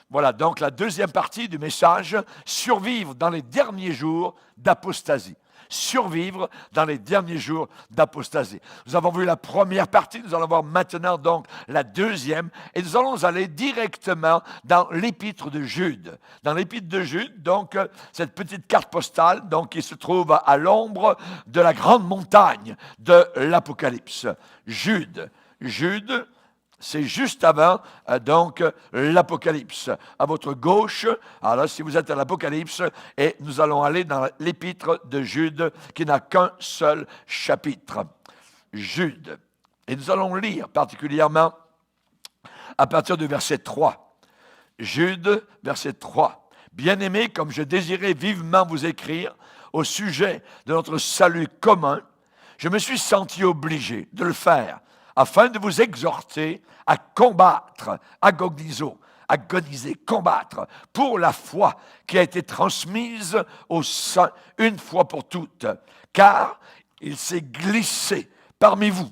Voilà donc la deuxième partie du message, survivre dans les derniers jours d'apostasie. Survivre dans les derniers jours d'apostasie. Nous avons vu la première partie, nous allons voir maintenant donc la deuxième, et nous allons aller directement dans l'épître de Jude. Dans l'épître de Jude, donc cette petite carte postale donc, qui se trouve à l'ombre de la grande montagne de l'Apocalypse. Jude, c'est juste avant, donc, l'Apocalypse. À votre gauche, alors si vous êtes à l'Apocalypse, et nous allons aller dans l'épître de Jude, qui n'a qu'un seul chapitre. Jude. Et nous allons lire particulièrement à partir du verset 3. Jude, verset 3. Bien-aimés, comme je désirais vivement vous écrire au sujet de notre salut commun, je me suis senti obligé de le faire, afin de vous exhorter à combattre, agoniser, combattre pour la foi qui a été transmise aux saints une fois pour toutes. Car il s'est glissé parmi vous,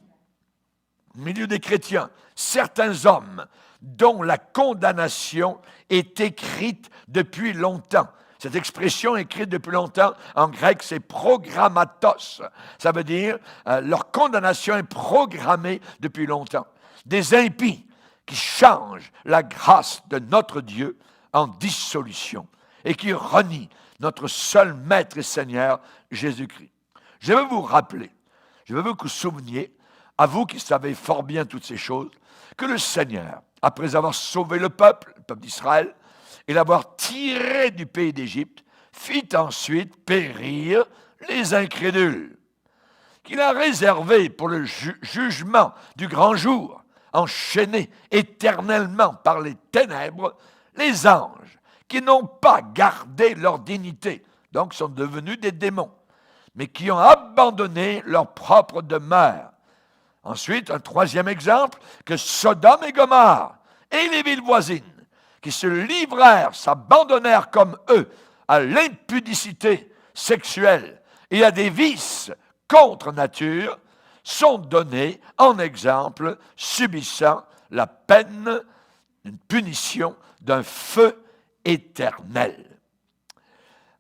au milieu des chrétiens, certains hommes dont la condamnation est écrite depuis longtemps. Cette expression écrite depuis longtemps, en grec, c'est programmatos. Ça veut dire, leur condamnation est programmée depuis longtemps. Des impies qui changent la grâce de notre Dieu en dissolution et qui renient notre seul Maître et Seigneur, Jésus-Christ. Je veux vous rappeler, je veux que vous souveniez, à vous qui savez fort bien toutes ces choses, que le Seigneur, après avoir sauvé le peuple d'Israël, et l'avoir tiré du pays d'Égypte, fit ensuite périr les incrédules, qu'il a réservé pour le jugement du grand jour, enchaînés éternellement par les ténèbres, les anges qui n'ont pas gardé leur dignité, donc sont devenus des démons, mais qui ont abandonné leur propre demeure. Ensuite, un troisième exemple, que Sodome et Gomorrhe et les villes voisines, qui se livrèrent, s'abandonnèrent comme eux à l'impudicité sexuelle et à des vices contre nature, sont donnés en exemple, subissant la peine, une punition d'un feu éternel.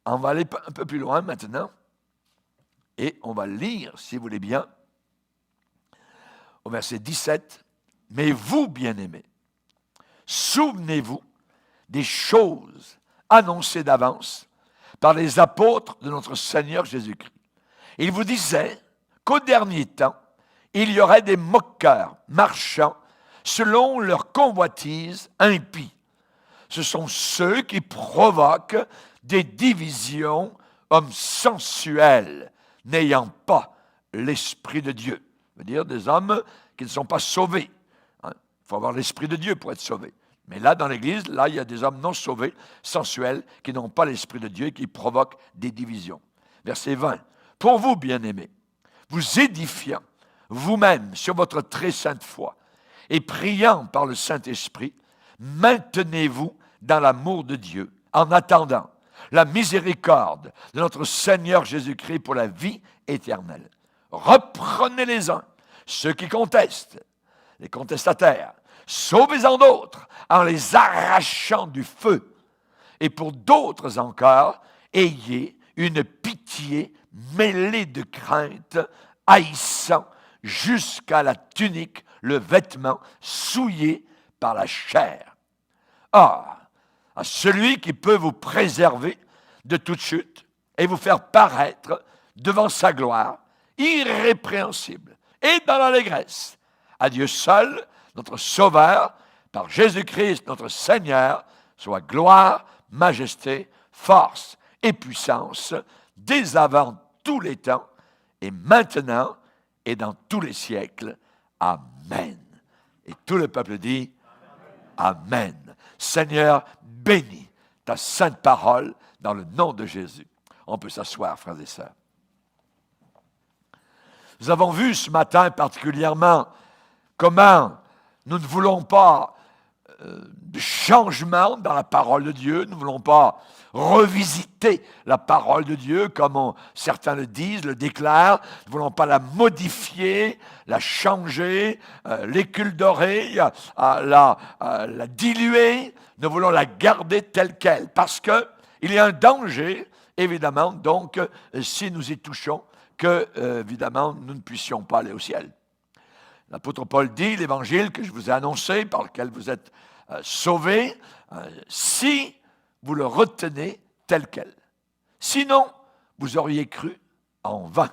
On va aller un peu plus loin maintenant, et on va lire, si vous voulez bien, au verset 17, « Mais vous, bien-aimés, souvenez-vous des choses annoncées d'avance par les apôtres de notre Seigneur Jésus-Christ. Il vous disait qu'au dernier temps, il y aurait des moqueurs marchant selon leur convoitise impie. Ce sont ceux qui provoquent des divisions, hommes sensuels, n'ayant pas l'Esprit de Dieu. Ça veut dire des hommes qui ne sont pas sauvés. Il faut avoir l'Esprit de Dieu pour être sauvé. Mais là, dans l'Église, là, il y a des hommes non sauvés, sensuels, qui n'ont pas l'Esprit de Dieu et qui provoquent des divisions. Verset 20. « Pour vous, bien-aimés, vous édifiant vous-même sur votre très sainte foi et priant par le Saint-Esprit, maintenez-vous dans l'amour de Dieu en attendant la miséricorde de notre Seigneur Jésus-Christ pour la vie éternelle. Reprenez les uns, ceux qui contestent, les contestataires, sauvez-en d'autres en les arrachant du feu. Et pour d'autres encore, ayez une pitié mêlée de crainte, haïssant jusqu'à la tunique, le vêtement souillé par la chair. Or, à celui qui peut vous préserver de toute chute et vous faire paraître devant sa gloire, irrépréhensible et dans l'allégresse, à Dieu seul, notre Sauveur, par Jésus-Christ, notre Seigneur, soit gloire, majesté, force et puissance, dès avant tous les temps, et maintenant, et dans tous les siècles. Amen. Et tout le peuple dit Amen. Seigneur, bénis ta sainte parole dans le nom de Jésus. On peut s'asseoir, frères et sœurs. Nous avons vu ce matin particulièrement comment nous ne voulons pas de changement dans la parole de Dieu. Nous ne voulons pas revisiter la parole de Dieu comme certains le disent, le déclarent. Nous ne voulons pas la modifier, la changer, l'éculdorer, la diluer. Nous voulons la garder telle qu'elle parce qu'il y a un danger, évidemment, donc, si nous y touchons, que, évidemment, nous ne puissions pas aller au ciel. L'apôtre Paul dit, l'évangile que je vous ai annoncé, par lequel vous êtes sauvés, si vous le retenez tel quel. Sinon, vous auriez cru en vain.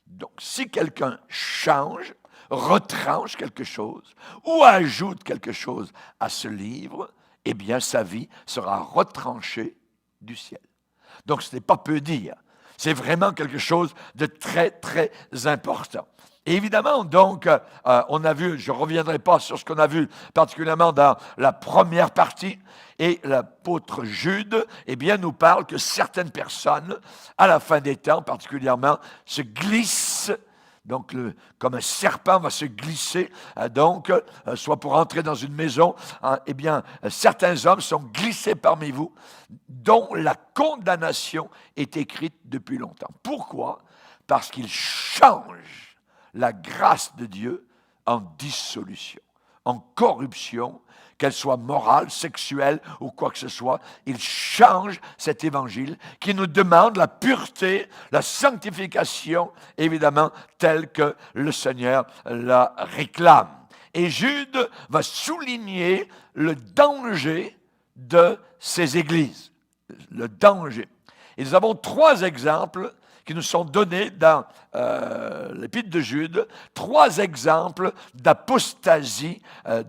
Donc, si quelqu'un change, retranche quelque chose ou ajoute quelque chose à ce livre, eh bien, sa vie sera retranchée du ciel. Donc, ce n'est pas peu dire. C'est vraiment quelque chose de très, très important. Et évidemment, donc, on a vu, je ne reviendrai pas sur ce qu'on a vu, particulièrement dans la première partie, et l'apôtre Jude, eh bien, nous parle que certaines personnes, à la fin des temps, particulièrement, se glissent, donc comme un serpent va se glisser, donc, soit pour entrer dans une maison, eh bien, certains hommes sont glissés parmi vous, dont la condamnation est écrite depuis longtemps. Pourquoi? Parce qu'ils changent la grâce de Dieu en dissolution, en corruption, qu'elle soit morale, sexuelle ou quoi que ce soit. Il change cet évangile qui nous demande la pureté, la sanctification, évidemment, telle que le Seigneur la réclame. Et Jude va souligner le danger de ces églises. Le danger. Et nous avons 3 exemples qui nous sont donnés dans l'épître de Jude, 3 exemples d'apostasie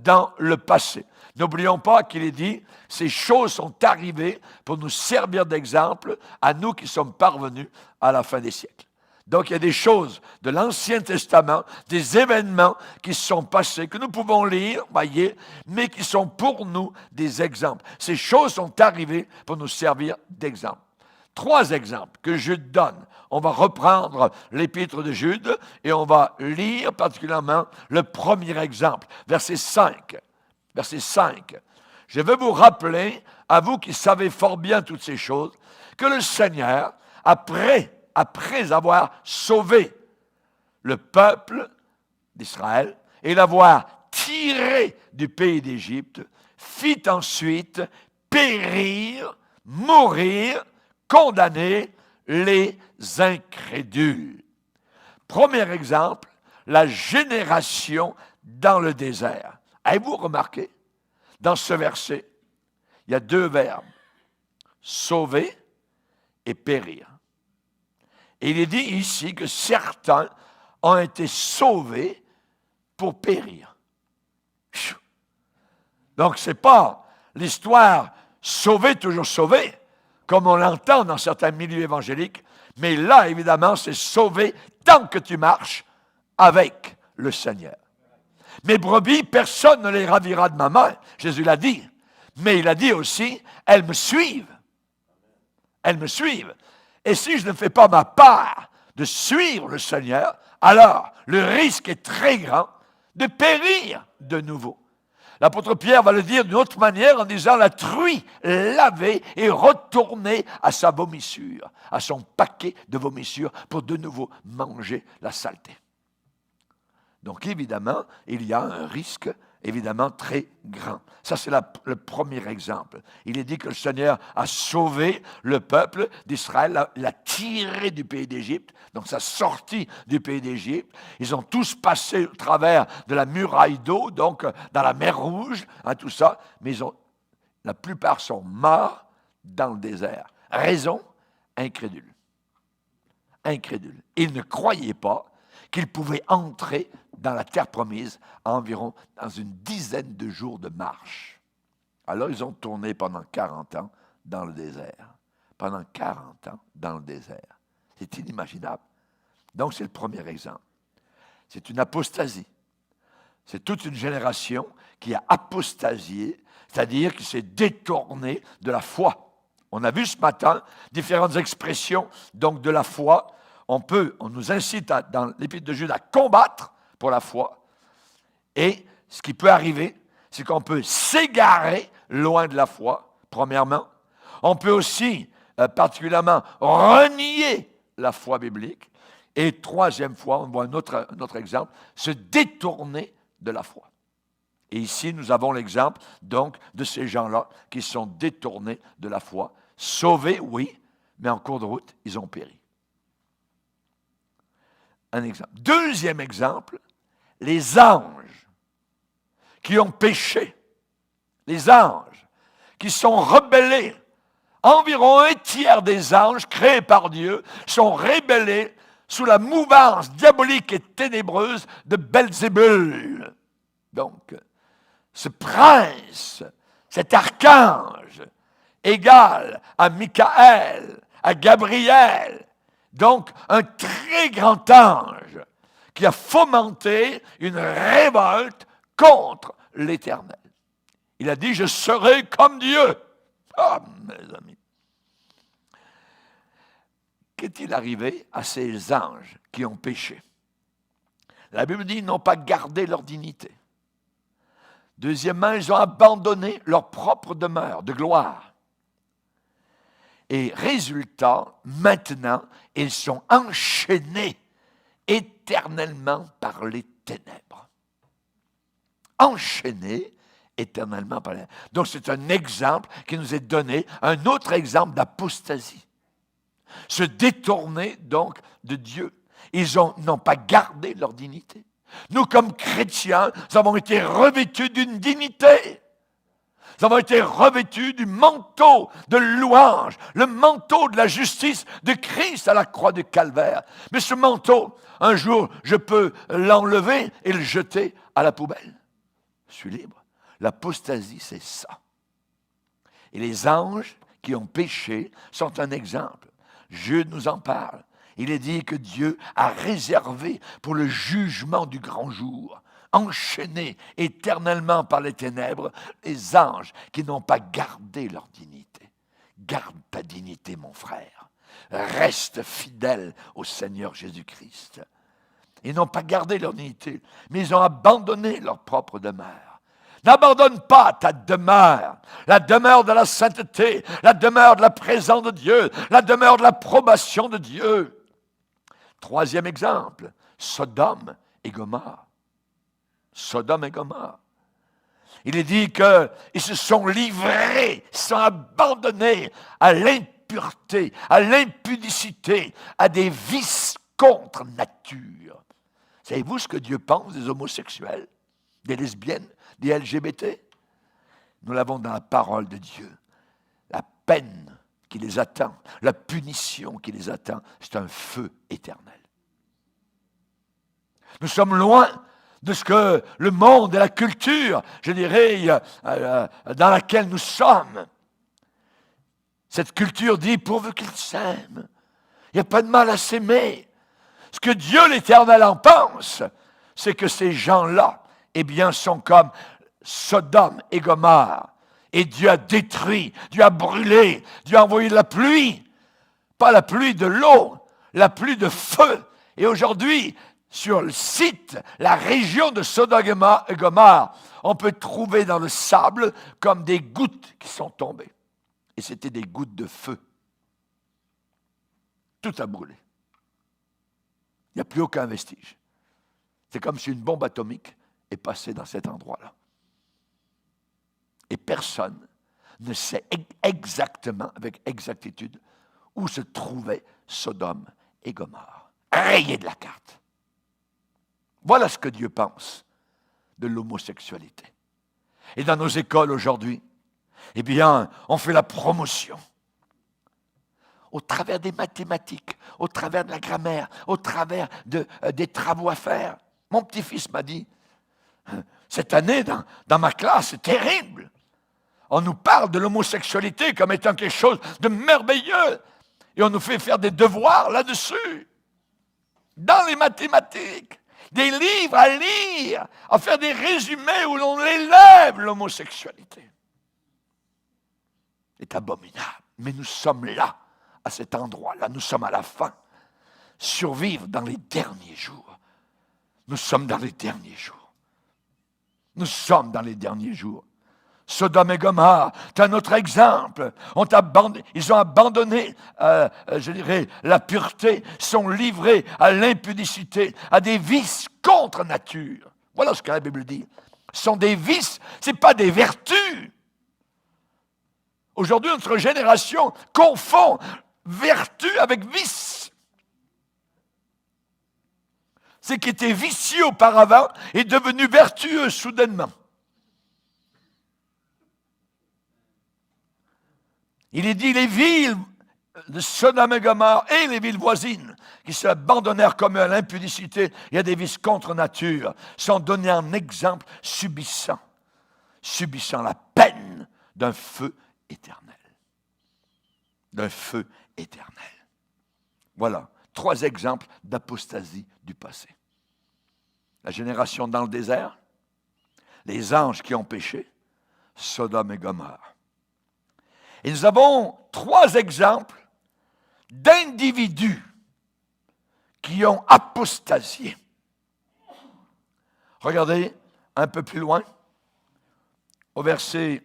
dans le passé. N'oublions pas qu'il est dit, ces choses sont arrivées pour nous servir d'exemple à nous qui sommes parvenus à la fin des siècles. Donc il y a des choses de l'Ancien Testament, des événements qui se sont passés, que nous pouvons lire, voyez, mais qui sont pour nous des exemples. Ces choses sont arrivées pour nous servir d'exemple. 3 exemples que Jude donne. On va reprendre l'épître de Jude et on va lire particulièrement le premier exemple, verset 5. Verset 5. Je veux vous rappeler, à vous qui savez fort bien toutes ces choses, que le Seigneur, après avoir sauvé le peuple d'Israël et l'avoir tiré du pays d'Égypte, fit ensuite périr, mourir, condamner les incrédules. Premier exemple, la génération dans le désert. Avez-vous remarqué, dans ce verset, il y a 2 verbes, sauver et périr. Et il est dit ici que certains ont été sauvés pour périr. Donc, ce n'est pas l'histoire sauver, toujours sauver, comme on l'entend dans certains milieux évangéliques, mais là, évidemment, c'est sauver tant que tu marches avec le Seigneur. Mes brebis, personne ne les ravira de ma main, Jésus l'a dit. Mais il a dit aussi, elles me suivent. Elles me suivent. Et si je ne fais pas ma part de suivre le Seigneur, alors le risque est très grand de périr de nouveau. L'apôtre Pierre va le dire d'une autre manière en disant la truie lavée et retournée à sa vomissure, à son paquet de vomissure pour de nouveau manger la saleté. Donc évidemment, il y a un risque évidemment très grand. Ça, c'est le premier exemple. Il est dit que le Seigneur a sauvé le peuple d'Israël, l'a tiré du pays d'Égypte, donc sa sortie du pays d'Égypte. Ils ont tous passé au travers de la muraille d'eau, donc dans la mer Rouge, tout ça, mais la plupart sont morts dans le désert. Raison, incrédule. Incrédule. Ils ne croyaient pas qu'ils pouvaient entrer dans la terre promise environ dans une dizaine de jours de marche. Alors ils ont tourné pendant 40 ans dans le désert. Pendant 40 ans dans le désert. C'est inimaginable. Donc c'est le premier exemple. C'est une apostasie. C'est toute une génération qui a apostasié, c'est-à-dire qui s'est détournée de la foi. On a vu ce matin différentes expressions donc de la foi. On nous incite dans l'épître de Jude à combattre pour la foi. Et ce qui peut arriver, c'est qu'on peut s'égarer loin de la foi, premièrement. On peut aussi, particulièrement, renier la foi biblique. Et troisième fois, on voit un autre exemple, se détourner de la foi. Et ici, nous avons l'exemple, donc, de ces gens-là qui sont détournés de la foi. Sauvés, oui, mais en cours de route, ils ont péri. Un exemple. Deuxième exemple, les anges qui ont péché. Les anges qui sont rebellés. Environ un tiers des anges créés par Dieu sont rébellés sous la mouvance diabolique et ténébreuse de Belzébul. Donc, ce prince, cet archange, égal à Michael, à Gabriel, donc un très grand ange qui a fomenté une révolte contre l'Éternel. Il a dit, je serai comme Dieu. Ah, mes amis. Qu'est-il arrivé à ces anges qui ont péché? La Bible dit, ils n'ont pas gardé leur dignité. Deuxièmement, ils ont abandonné leur propre demeure de gloire. Et résultat, maintenant, ils sont enchaînés éternellement par les ténèbres. Enchaînés éternellement par les ténèbres. Donc c'est un exemple qui nous est donné, un autre exemple d'apostasie. Se détourner donc de Dieu. Ils n'ont pas gardé leur dignité. Nous, comme chrétiens, nous avons été revêtus d'une dignité. Nous avons été revêtus du manteau de louange, le manteau de la justice de Christ à la croix du Calvaire. Mais ce manteau, un jour, je peux l'enlever et le jeter à la poubelle. Je suis libre. L'apostasie, c'est ça. Et les anges qui ont péché sont un exemple. Jude nous en parle. Il est dit que Dieu a réservé pour le jugement du grand jour, enchaînés éternellement par les ténèbres, les anges qui n'ont pas gardé leur dignité. Garde ta dignité, mon frère. Reste fidèle au Seigneur Jésus-Christ. Ils n'ont pas gardé leur dignité, mais ils ont abandonné leur propre demeure. N'abandonne pas ta demeure, la demeure de la sainteté, la demeure de la présence de Dieu, la demeure de l'approbation de Dieu. Troisième exemple, Sodome et Gomorrhe. Sodome et Gomorrhe. Il est dit qu'ils se sont livrés, ils sont abandonnés à l'impureté, à l'impudicité, à des vices contre nature. Savez-vous ce que Dieu pense des homosexuels, des lesbiennes, des LGBT? Nous l'avons dans la parole de Dieu. La peine qui les attend, la punition qui les attend, c'est un feu éternel. Nous sommes loin de ce que le monde et la culture, je dirais, dans laquelle nous sommes. Cette culture dit, pourvu qu'ils s'aiment, il n'y a pas de mal à s'aimer. Ce que Dieu l'Éternel en pense, c'est que ces gens-là, eh bien, sont comme Sodome et Gomorrhe. Et Dieu a détruit, Dieu a brûlé, Dieu a envoyé de la pluie. Pas la pluie de l'eau, la pluie de feu. Et aujourd'hui, sur le site, la région de Sodome et Gomorrhe, on peut trouver dans le sable comme des gouttes qui sont tombées. Et c'était des gouttes de feu. Tout a brûlé. Il n'y a plus aucun vestige. C'est comme si une bombe atomique est passée dans cet endroit-là. Et personne ne sait exactement, avec exactitude, où se trouvait Sodome et Gomorrhe. Rayé de la carte. Voilà ce que Dieu pense de l'homosexualité. Et dans nos écoles aujourd'hui, eh bien, on fait la promotion. Au travers des mathématiques, au travers de la grammaire, au travers des travaux à faire. Mon petit-fils m'a dit, cette année, dans ma classe, c'est terrible. On nous parle de l'homosexualité comme étant quelque chose de merveilleux. Et on nous fait faire des devoirs là-dessus. Dans les mathématiques. Des livres à lire. À faire des résumés où l'on élève l'homosexualité. C'est abominable. Mais nous sommes là, à cet endroit-là. Nous sommes à la fin. Survivre dans les derniers jours. Nous sommes dans les derniers jours. Nous sommes dans les derniers jours. Sodome et Gomorrhe, c'est un autre exemple. Ils ont abandonné, la pureté, sont livrés à l'impudicité, à des vices contre nature. Voilà ce que la Bible dit. Ce sont des vices, ce n'est pas des vertus. Aujourd'hui, notre génération confond vertu avec vice. Ce qui était vicieux auparavant est devenu vertueux soudainement. Il est dit, les villes de Sodome et Gomorrhe et les villes voisines qui s'abandonnèrent comme eux à l'impudicité et à des vices contre nature sont donnés en exemple subissant la peine d'un feu éternel. D'un feu éternel. Voilà, 3 exemples d'apostasie du passé. La génération dans le désert, les anges qui ont péché, Sodome et Gomorrhe. Et nous avons 3 exemples d'individus qui ont apostasié. Regardez un peu plus loin, au verset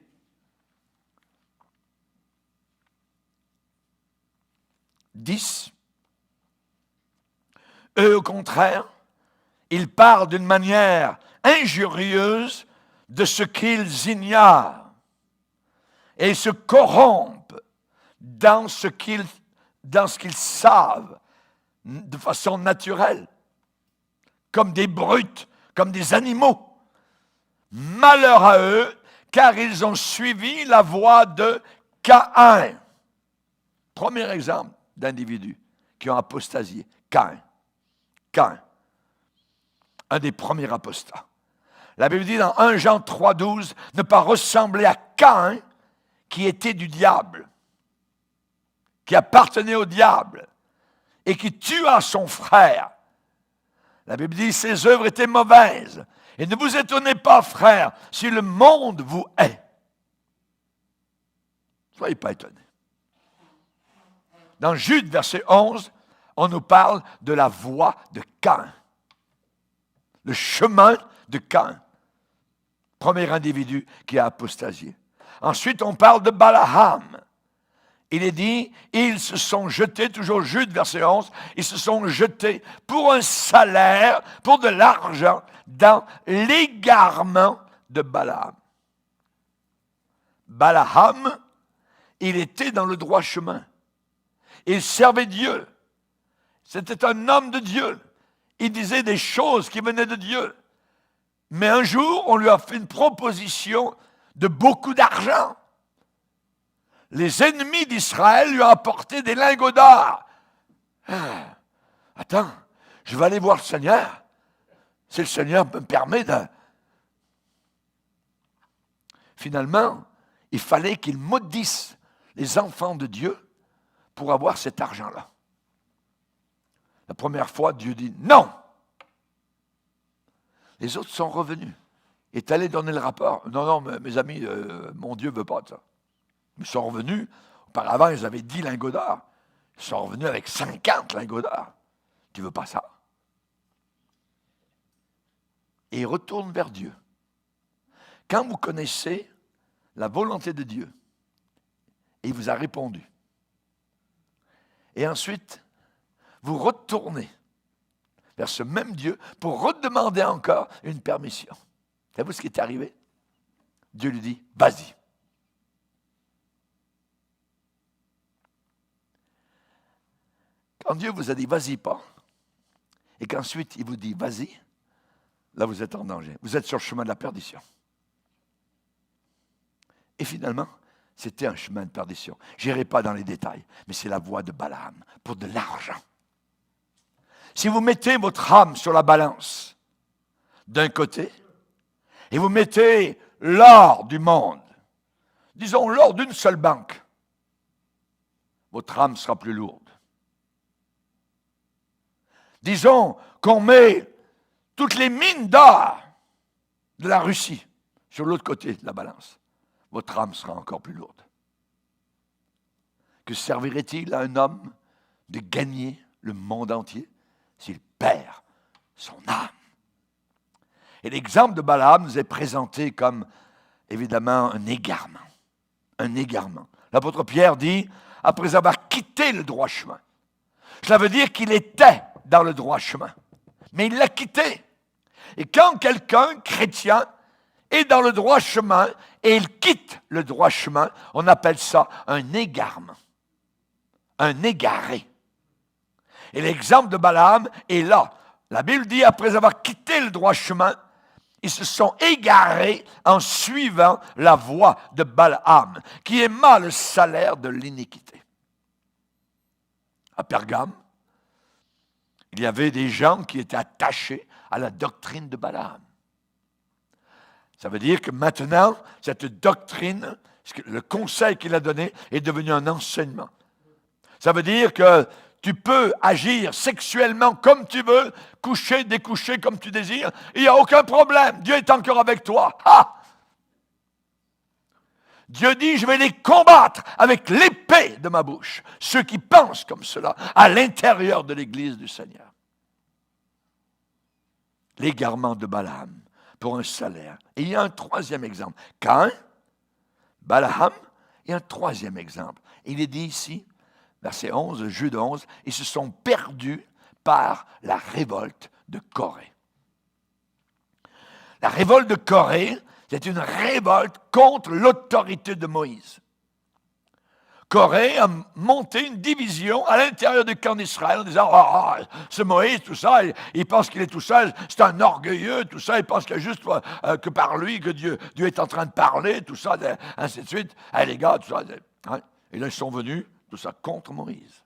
10. Eux, au contraire, ils parlent d'une manière injurieuse de ce qu'ils ignorent. Et ils se corrompent dans ce qu'ils savent de façon naturelle, comme des brutes, comme des animaux. Malheur à eux, car ils ont suivi la voie de Caïn. Premier exemple d'individus qui ont apostasié, Caïn. Caïn, un des premiers apostats. La Bible dit dans 1 Jean 3,12, ne pas ressembler à Caïn, qui était du diable, qui appartenait au diable, et qui tua son frère. La Bible dit, ses œuvres étaient mauvaises. Et ne vous étonnez pas, frères, si le monde vous hait. Soyez pas étonnés. Dans Jude, verset 11, on nous parle de la voie de Caïn. Le chemin de Caïn. Premier individu qui a apostasié. Ensuite, on parle de Balaam. Il est dit, ils se sont jetés, toujours Jude, verset 11, ils se sont jetés pour un salaire, pour de l'argent, dans l'égarement de Balaam. Balaam, il était dans le droit chemin. Il servait Dieu. C'était un homme de Dieu. Il disait des choses qui venaient de Dieu. Mais un jour, on lui a fait une proposition de beaucoup d'argent. Les ennemis d'Israël lui ont apporté des lingots d'or. Attends, je vais aller voir le Seigneur. Si le Seigneur me permet de... Finalement, il fallait qu'il maudisse les enfants de Dieu pour avoir cet argent-là. La première fois, Dieu dit non. Les autres sont revenus. Il est allé donner le rapport. Non, mes amis, mon Dieu ne veut pas de ça. Ils sont revenus. Auparavant, ils avaient 10 lingots d'or. Ils sont revenus avec 50 lingots d'or. Tu ne veux pas ça? Et ils retournent vers Dieu. Quand vous connaissez la volonté de Dieu, et il vous a répondu, et ensuite, vous retournez vers ce même Dieu pour redemander encore une permission. Savez-vous ce qui est arrivé? Dieu lui dit, vas-y. Quand Dieu vous a dit, vas-y pas, et qu'ensuite il vous dit, vas-y, là vous êtes en danger. Vous êtes sur le chemin de la perdition. Et finalement, c'était un chemin de perdition. Je n'irai pas dans les détails, mais c'est la voie de Balaam pour de l'argent. Si vous mettez votre âme sur la balance d'un côté, et vous mettez l'or du monde, disons l'or d'une seule banque, votre âme sera plus lourde. Disons qu'on met toutes les mines d'or de la Russie sur l'autre côté de la balance, votre âme sera encore plus lourde. Que servirait-il à un homme de gagner le monde entier s'il perd son âme? Et l'exemple de Balaam nous est présenté comme, évidemment, un égarement. Un égarement. L'apôtre Pierre dit, après avoir quitté le droit chemin. Cela veut dire qu'il était dans le droit chemin, mais il l'a quitté. Et quand quelqu'un, chrétien, est dans le droit chemin et il quitte le droit chemin, on appelle ça un égarement, un égaré. Et l'exemple de Balaam est là. La Bible dit, après avoir quitté le droit chemin, ils se sont égarés en suivant la voie de Balaam, qui aima le salaire de l'iniquité. À Pergame, il y avait des gens qui étaient attachés à la doctrine de Balaam. Ça veut dire que maintenant, cette doctrine, le conseil qu'il a donné, est devenu un enseignement. Ça veut dire que tu peux agir sexuellement comme tu veux, coucher, découcher comme tu désires, il n'y a aucun problème. Dieu est encore avec toi. Ah! Dieu dit, je vais les combattre avec l'épée de ma bouche. Ceux qui pensent comme cela à l'intérieur de l'Église du Seigneur. L'égarement de Balaam pour un salaire. Et il y a un troisième exemple. Caïn, Balaam, et un troisième exemple. Il est dit ici, verset 11, Jude 11, ils se sont perdus par la révolte de Corée. La révolte de Corée, c'est une révolte contre l'autorité de Moïse. Corée a monté une division à l'intérieur du camp d'Israël en disant « ce Moïse, tout ça, il pense qu'il est tout seul, c'est un orgueilleux, tout ça, il pense qu'il y a juste que par lui que Dieu est en train de parler, tout ça, ainsi de suite. Hey, les gars, tout ça. » Et là, ils sont venus, tout ça, contre Moïse.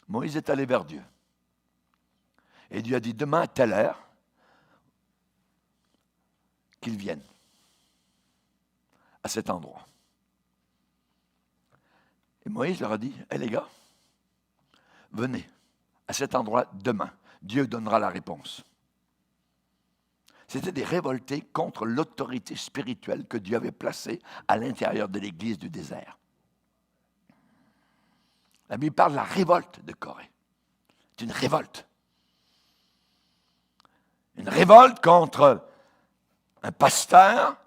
Moïse est allé vers Dieu. Et Dieu a dit, demain à telle heure, qu'ils viennent à cet endroit. Et Moïse leur a dit, hey, les gars, venez à cet endroit demain. Dieu donnera la réponse. C'était des révoltés contre l'autorité spirituelle que Dieu avait placée à l'intérieur de l'église du désert. La Bible parle de la révolte de Corée. C'est une révolte. Une révolte contre un pasteur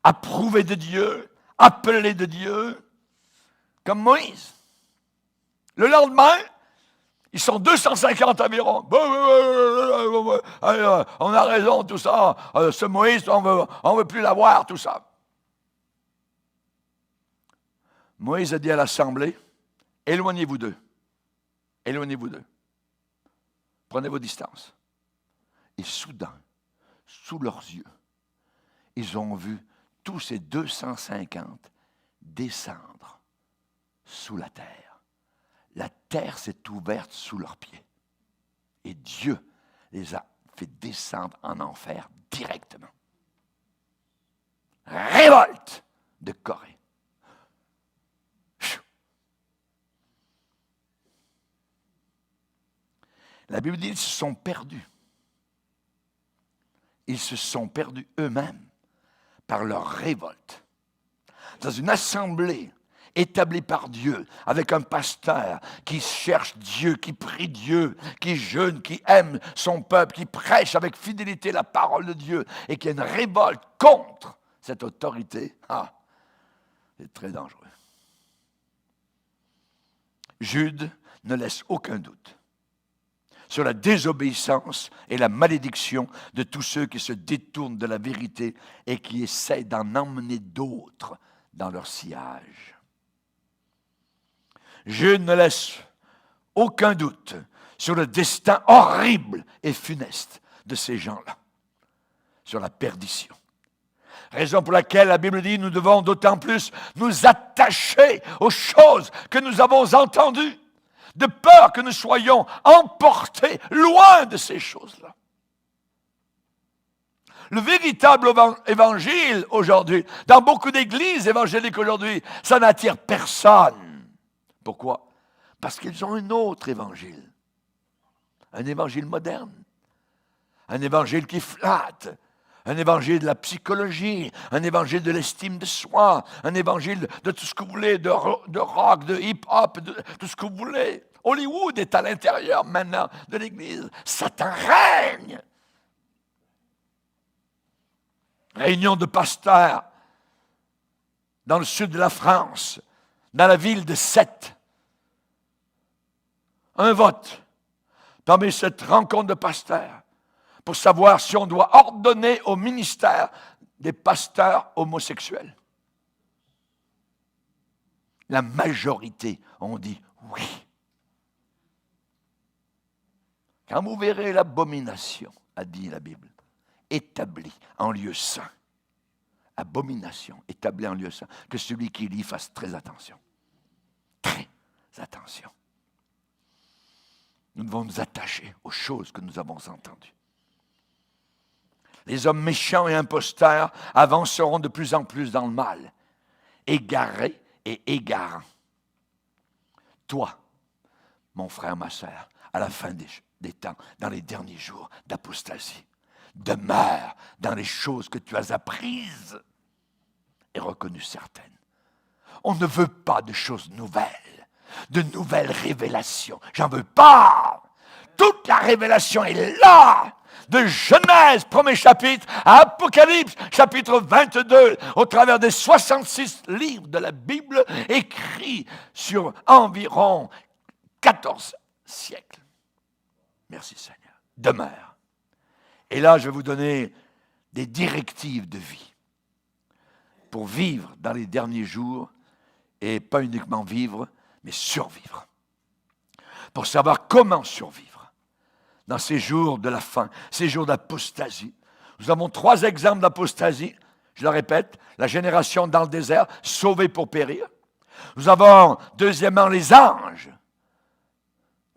approuvé de Dieu, appelé de Dieu, comme Moïse. Le lendemain, ils sont 250 environ. On a raison, tout ça. Ce Moïse, on veut plus l'avoir, tout ça. Moïse a dit à l'assemblée, éloignez-vous d'eux. Éloignez-vous d'eux. Prenez vos distances. Et soudain, sous leurs yeux, ils ont vu tous ces 250 descendre sous la terre. La terre s'est ouverte sous leurs pieds. Et Dieu les a fait descendre en enfer directement. Révolte de Corée. La Bible dit qu'ils se sont perdus. Ils se sont perdus eux-mêmes par leur révolte. Dans une assemblée établi par Dieu, avec un pasteur qui cherche Dieu, qui prie Dieu, qui jeûne, qui aime son peuple, qui prêche avec fidélité la parole de Dieu et qui a une révolte contre cette autorité, c'est très dangereux. Jude ne laisse aucun doute sur la désobéissance et la malédiction de tous ceux qui se détournent de la vérité et qui essaient d'en emmener d'autres dans leur sillage. Jude ne laisse aucun doute sur le destin horrible et funeste de ces gens-là, sur la perdition. Raison pour laquelle la Bible dit, nous devons d'autant plus nous attacher aux choses que nous avons entendues, de peur que nous soyons emportés loin de ces choses-là. Le véritable évangile aujourd'hui, dans beaucoup d'églises évangéliques aujourd'hui, ça n'attire personne. Pourquoi? Parce qu'ils ont un autre évangile. Un évangile moderne. Un évangile qui flatte. Un évangile de la psychologie. Un évangile de l'estime de soi. Un évangile de tout ce que vous voulez, de rock, de hip-hop, de tout ce que vous voulez. Hollywood est à l'intérieur maintenant de l'Église. Satan règne. Réunion de pasteurs dans le sud de la France, dans la ville de Sète. Un vote parmi cette rencontre de pasteurs pour savoir si on doit ordonner au ministère des pasteurs homosexuels. La majorité ont dit oui. Quand vous verrez l'abomination, a dit la Bible, établie en lieu saint, abomination établie en lieu saint, que celui qui lit fasse très attention. Très attention. Nous devons nous attacher aux choses que nous avons entendues. Les hommes méchants et imposteurs avanceront de plus en plus dans le mal, égarés et égarants. Toi, mon frère, ma sœur, à la fin des temps, dans les derniers jours d'apostasie, demeure dans les choses que tu as apprises et reconnues certaines. On ne veut pas de choses nouvelles, de nouvelles révélations. J'en veux pas. Toute la révélation est là. De Genèse, premier chapitre, à Apocalypse, chapitre 22, au travers des 66 livres de la Bible, écrits sur environ 14 siècles. Merci Seigneur. Demeure. Et là, je vais vous donner des directives de vie pour vivre dans les derniers jours, et pas uniquement vivre, mais survivre. Pour savoir comment survivre dans ces jours de la fin, ces jours d'apostasie. Nous avons 3 exemples d'apostasie. Je le répète, la génération dans le désert, sauvée pour périr. Nous avons, deuxièmement, les anges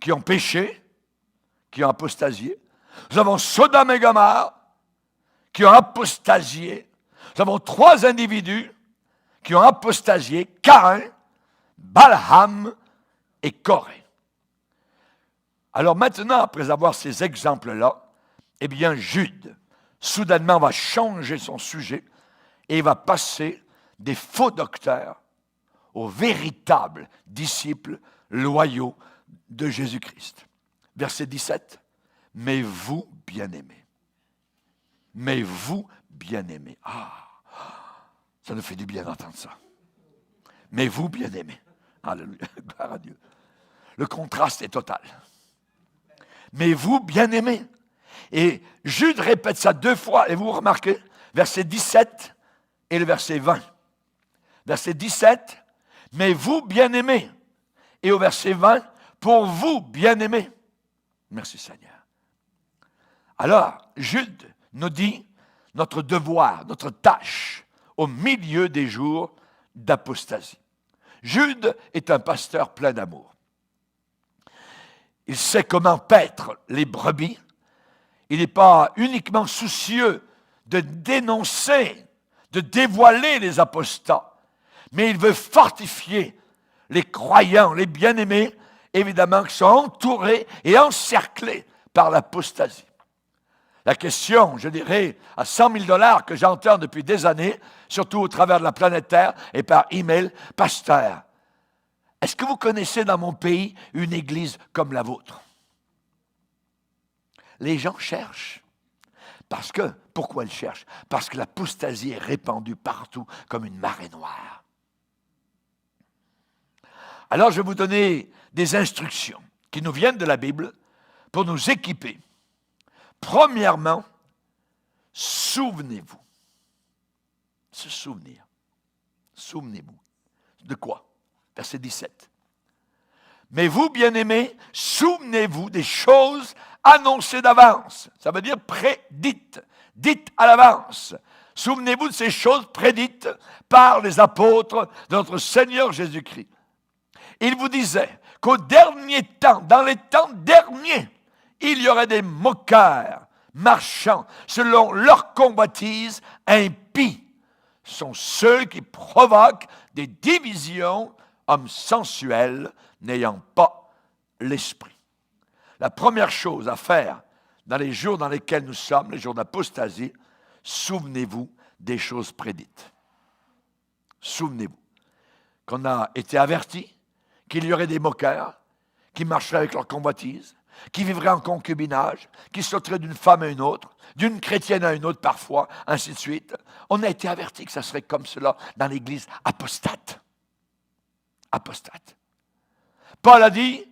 qui ont péché, qui ont apostasié. Nous avons Sodome et Gomorrhe qui ont apostasié. Nous avons 3 individus qui ont apostasié, Caïn, Balaam et Corée. Alors maintenant, après avoir ces exemples-là, eh bien Jude, soudainement, va changer son sujet et va passer des faux docteurs aux véritables disciples loyaux de Jésus-Christ. Verset 17. Mais vous, bien-aimés. Mais vous, bien-aimés. Ça nous fait du bien d'entendre ça. Mais vous, bien-aimés. Alléluia, gloire à Dieu. Le contraste est total. Mais vous, bien-aimés. Et Jude répète ça 2 fois, et vous remarquez, verset 17 et le verset 20. Verset 17, mais vous, bien-aimés. Et au verset 20, pour vous, bien-aimés. Merci Seigneur. Alors, Jude nous dit notre devoir, notre tâche au milieu des jours d'apostasie. Jude est un pasteur plein d'amour. Il sait comment paître les brebis. Il n'est pas uniquement soucieux de dénoncer, de dévoiler les apostats, mais il veut fortifier les croyants, les bien-aimés, évidemment, qui sont entourés et encerclés par l'apostasie. La question, je dirais, à 100 000 $ que j'entends depuis des années, surtout au travers de la planète Terre et par email, pasteur, est-ce que vous connaissez dans mon pays une église comme la vôtre? Les gens cherchent. Pourquoi ils cherchent? Parce que l'apostasie est répandue partout comme une marée noire. Alors je vais vous donner des instructions qui nous viennent de la Bible pour nous équiper. Premièrement, souvenez-vous. Se souvenir. Souvenez-vous. De quoi? Verset 17. Mais vous, bien-aimés, souvenez-vous des choses annoncées d'avance. Ça veut dire prédites. Dites à l'avance. Souvenez-vous de ces choses prédites par les apôtres de notre Seigneur Jésus-Christ. Il vous disait qu'au dernier temps, dans les temps derniers, il y aurait des moqueurs, marchant selon leur convoitise impies. Ce sont ceux qui provoquent des divisions, hommes sensuels, n'ayant pas l'esprit. La première chose à faire dans les jours dans lesquels nous sommes, les jours d'apostasie, souvenez-vous des choses prédites. Souvenez-vous qu'on a été avertis qu'il y aurait des moqueurs, qui marcheraient avec leur convoitise, qui vivraient en concubinage, qui sauteraient d'une femme à une autre, d'une chrétienne à une autre parfois, ainsi de suite. On a été averti que ça serait comme cela dans l'Église apostate. Apostate. Paul a dit,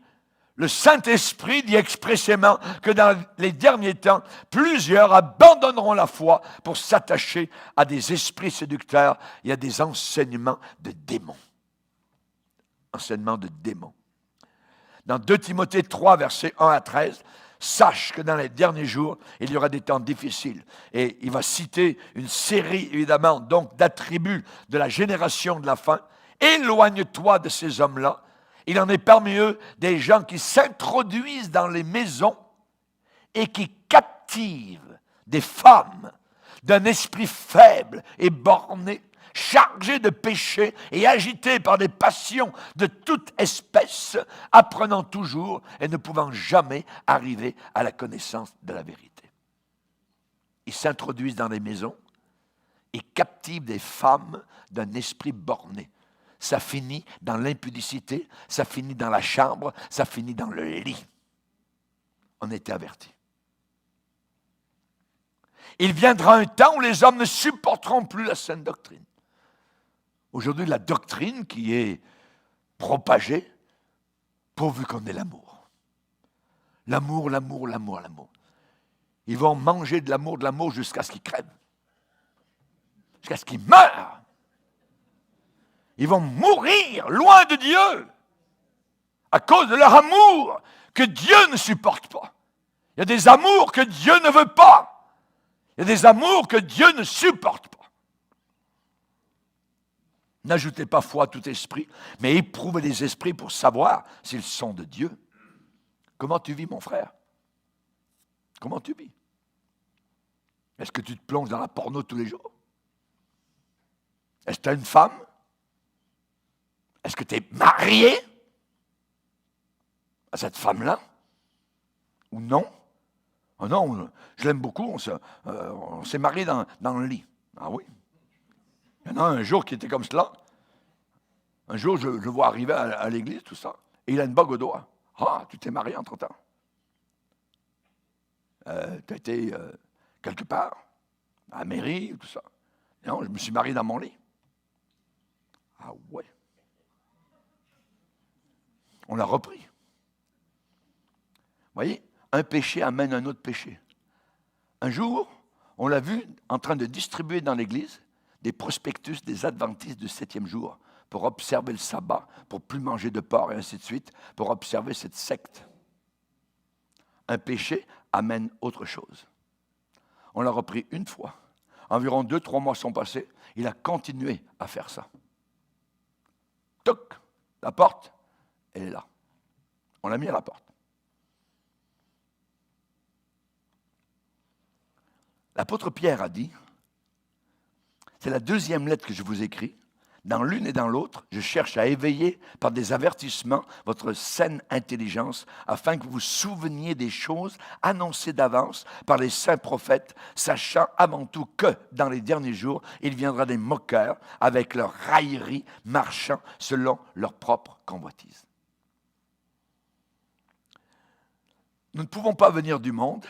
le Saint-Esprit dit expressément que dans les derniers temps, plusieurs abandonneront la foi pour s'attacher à des esprits séducteurs et à des enseignements de démons. Enseignements de démons. Dans 2 Timothée 3, versets 1 à 13, sache que dans les derniers jours, il y aura des temps difficiles. Et il va citer une série, évidemment, donc d'attributs de la génération de la fin. Éloigne-toi de ces hommes-là. Il en est parmi eux des gens qui s'introduisent dans les maisons et qui captivent des femmes d'un esprit faible et borné, chargés de péché et agités par des passions de toute espèce, apprenant toujours et ne pouvant jamais arriver à la connaissance de la vérité. Ils s'introduisent dans les maisons et captivent des femmes d'un esprit borné. Ça finit dans l'impudicité, ça finit dans la chambre, ça finit dans le lit. On était avertis. Il viendra un temps où les hommes ne supporteront plus la saine doctrine. Aujourd'hui, la doctrine qui est propagée, pourvu qu'on ait l'amour. L'amour, l'amour, l'amour, l'amour. Ils vont manger de l'amour jusqu'à ce qu'ils crèvent. Jusqu'à ce qu'ils meurent. Ils vont mourir loin de Dieu à cause de leur amour que Dieu ne supporte pas. Il y a des amours que Dieu ne veut pas. Il y a des amours que Dieu ne supporte pas. N'ajoutez pas foi à tout esprit, mais éprouvez les esprits pour savoir s'ils sont de Dieu. Comment tu vis, mon frère? Comment tu vis? Est-ce que tu te plonges dans la porno tous les jours? Est-ce que tu as une femme? Est-ce que tu es marié à cette femme-là? Ou non? Oh non, je l'aime beaucoup, on s'est marié dans le lit. Ah oui? Il y en a un jour qui était comme cela. Un jour, je le vois arriver à l'église, tout ça, et il a une bague au doigt. Ah, tu t'es marié entre-temps. Tu as été quelque part, à la mairie, tout ça. Non, je me suis marié dans mon lit. Ah ouais. On l'a repris. Vous voyez, un péché amène un autre péché. Un jour, on l'a vu en train de distribuer dans l'église des prospectus des adventistes du 7e jour pour observer le sabbat, pour ne plus manger de porc et ainsi de suite, pour observer cette secte. Un péché amène autre chose. On l'a repris une fois. Environ 2-3 mois sont passés. Il a continué à faire ça. Toc, la porte, elle est là. On l'a mis à la porte. L'apôtre Pierre a dit, c'est la 2e lettre que je vous écris, dans l'une et dans l'autre, je cherche à éveiller par des avertissements votre saine intelligence, afin que vous vous souveniez des choses annoncées d'avance par les saints prophètes, sachant avant tout que, dans les derniers jours, il viendra des moqueurs avec leur raillerie, marchant selon leur propre convoitise. Nous ne pouvons pas venir du monde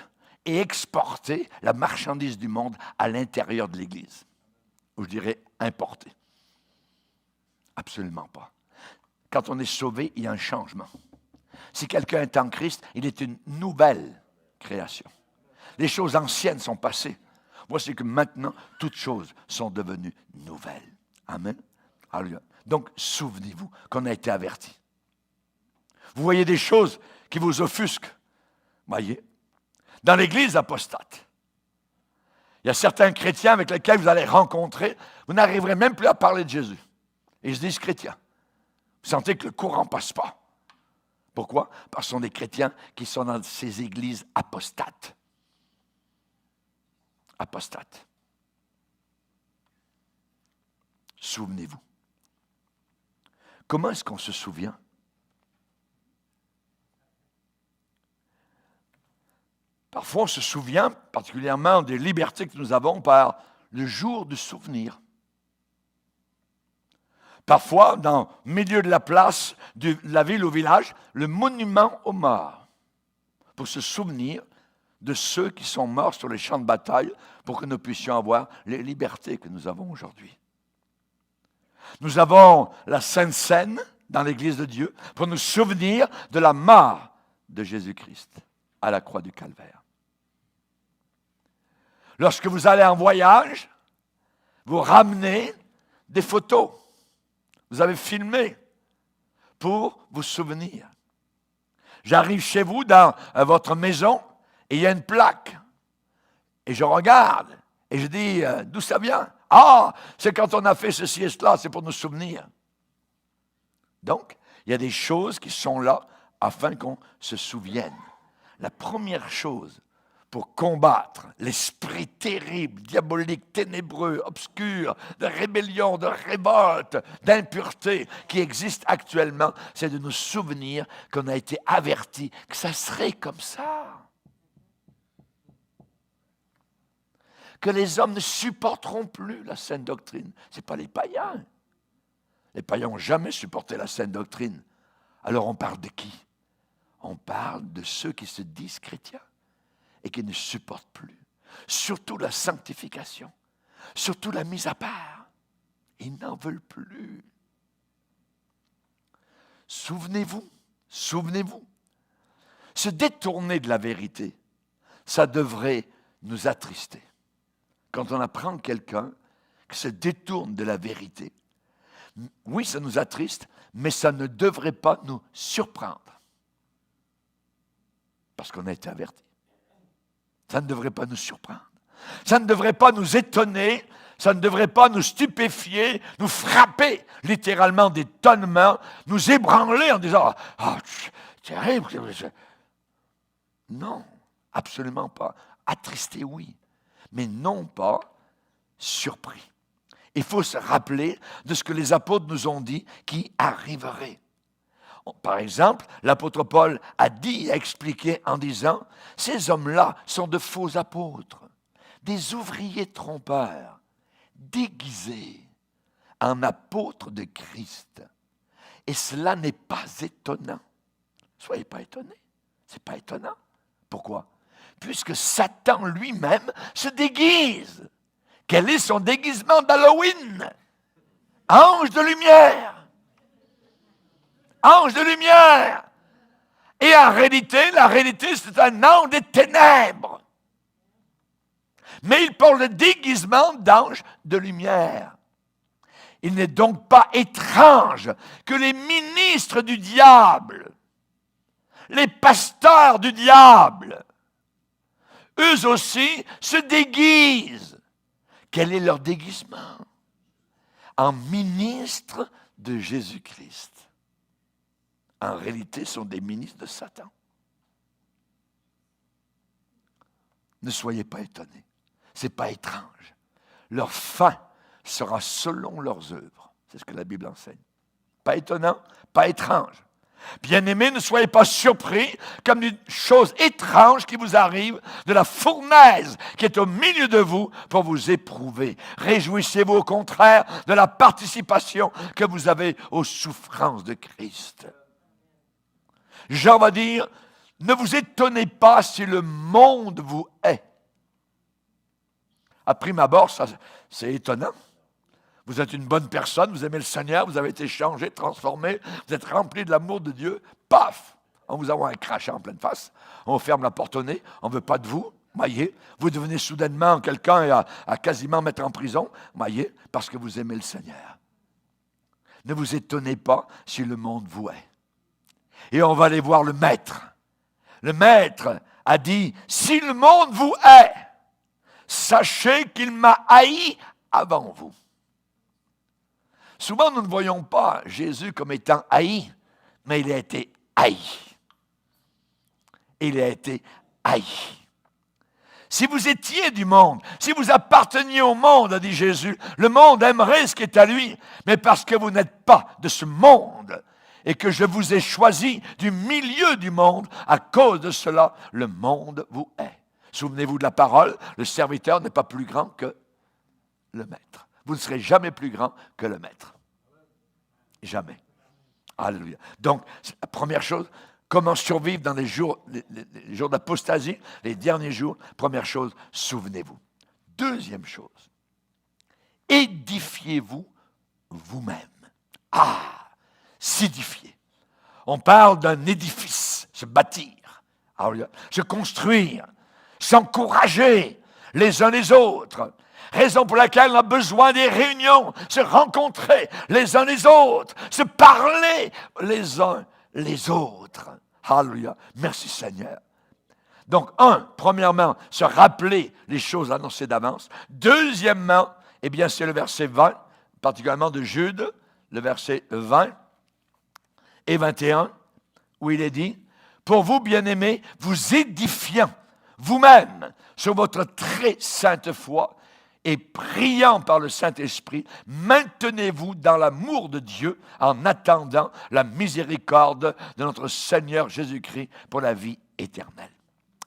et exporter la marchandise du monde à l'intérieur de l'Église. Ou je dirais importer. Absolument pas. Quand on est sauvé, il y a un changement. Si quelqu'un est en Christ, il est une nouvelle création. Les choses anciennes sont passées. Voici que maintenant, toutes choses sont devenues nouvelles. Amen. Alléluia. Donc, souvenez-vous qu'on a été avertis. Vous voyez des choses qui vous offusquent. Voyez, dans l'Église apostate, il y a certains chrétiens avec lesquels vous allez rencontrer, vous n'arriverez même plus à parler de Jésus. Et ils se disent chrétiens. Vous sentez que le courant ne passe pas. Pourquoi? Parce que ce sont des chrétiens qui sont dans ces églises apostates. Apostates. Souvenez-vous. Comment est-ce qu'on se souvient? Parfois, on se souvient particulièrement des libertés que nous avons par le jour du souvenir. Parfois, dans le milieu de la place, de la ville ou village, le monument aux morts, pour se souvenir de ceux qui sont morts sur les champs de bataille, pour que nous puissions avoir les libertés que nous avons aujourd'hui. Nous avons la Sainte Seine dans l'Église de Dieu, pour nous souvenir de la mort de Jésus-Christ à la croix du Calvaire. Lorsque vous allez en voyage, vous ramenez des photos. Vous avez filmé pour vous souvenir. J'arrive chez vous dans votre maison et il y a une plaque. Et je regarde et je dis, d'où ça vient? Ah, c'est quand on a fait ceci et cela, c'est pour nous souvenir. Donc, il y a des choses qui sont là afin qu'on se souvienne. La première chose pour combattre l'esprit terrible, diabolique, ténébreux, obscur, de rébellion, de révolte, d'impureté qui existe actuellement, c'est de nous souvenir qu'on a été avertis que ça serait comme ça. Que les hommes ne supporteront plus la saine doctrine. Ce n'est pas les païens. Les païens n'ont jamais supporté la saine doctrine. Alors on parle de qui? On parle de ceux qui se disent chrétiens et qui ne supportent plus. Surtout la sanctification, surtout la mise à part. Ils n'en veulent plus. Souvenez-vous, se détourner de la vérité, ça devrait nous attrister. Quand on apprend quelqu'un qui se détourne de la vérité, oui, ça nous attriste, mais ça ne devrait pas nous surprendre. Parce qu'on a été averti. Ça ne devrait pas nous surprendre. Ça ne devrait pas nous étonner. Ça ne devrait pas nous stupéfier, nous frapper littéralement d'étonnement, nous ébranler en disant « Ah, terrible !» Non, absolument pas. Attristé, oui, mais non pas surpris. Il faut se rappeler de ce que les apôtres nous ont dit qui arriverait. Par exemple, l'apôtre Paul a expliqué en disant « Ces hommes-là sont de faux apôtres, des ouvriers trompeurs, déguisés en apôtres de Christ. Et cela n'est pas étonnant. » Soyez pas étonnés. Ce n'est pas étonnant. Pourquoi? Puisque Satan lui-même se déguise. Quel est son déguisement d'Halloween? Ange de lumière. Ange de lumière. Et en réalité, la réalité, c'est un ange des ténèbres. Mais il porte le déguisement d'ange de lumière. Il n'est donc pas étrange que les ministres du diable, les pasteurs du diable, eux aussi se déguisent. Quel est leur déguisement? En ministres de Jésus-Christ. En réalité, sont des ministres de Satan. Ne soyez pas étonnés. Ce n'est pas étrange. Leur fin sera selon leurs œuvres. C'est ce que la Bible enseigne. Pas étonnant, pas étrange. Bien-aimés, ne soyez pas surpris comme une chose étrange qui vous arrive de la fournaise qui est au milieu de vous pour vous éprouver. Réjouissez-vous au contraire de la participation que vous avez aux souffrances de Christ. Jean va dire, ne vous étonnez pas si le monde vous hait. À prime abord, ça, c'est étonnant. Vous êtes une bonne personne, vous aimez le Seigneur, vous avez été changé, transformé, vous êtes rempli de l'amour de Dieu. Paf! On vous envoie un crachat en pleine face, on ferme la porte au nez, on ne veut pas de vous, voyez. Vous devenez soudainement quelqu'un à quasiment mettre en prison, voyez, parce que vous aimez le Seigneur. Ne vous étonnez pas si le monde vous hait. Et on va aller voir le Maître. Le Maître a dit, si le monde vous hait, sachez qu'il m'a haï avant vous. Souvent, nous ne voyons pas Jésus comme étant haï, mais il a été haï. Il a été haï. Si vous étiez du monde, si vous apparteniez au monde, a dit Jésus, le monde aimerait ce qui est à lui, mais parce que vous n'êtes pas de ce monde et que je vous ai choisi du milieu du monde, à cause de cela, le monde vous hait. Souvenez-vous de la parole, le serviteur n'est pas plus grand que le maître. Vous ne serez jamais plus grand que le maître. Jamais. Alléluia. Donc, la première chose, comment survivre dans les jours d'apostasie, les derniers jours. Première chose, souvenez-vous. Deuxième chose, édifiez-vous vous-même. S'édifier. On parle d'un édifice, se bâtir, se construire, s'encourager les uns les autres. Raison pour laquelle on a besoin des réunions, se rencontrer les uns les autres, se parler les uns les autres. Alléluia. Merci Seigneur. Donc, premièrement, se rappeler les choses annoncées d'avance. Deuxièmement, c'est le verset 20, particulièrement de Jude, le verset 20 et 21, où il est dit, « Pour vous, bien-aimés, vous édifiant vous-même sur votre très sainte foi et priant par le Saint-Esprit, maintenez-vous dans l'amour de Dieu en attendant la miséricorde de notre Seigneur Jésus-Christ pour la vie éternelle. »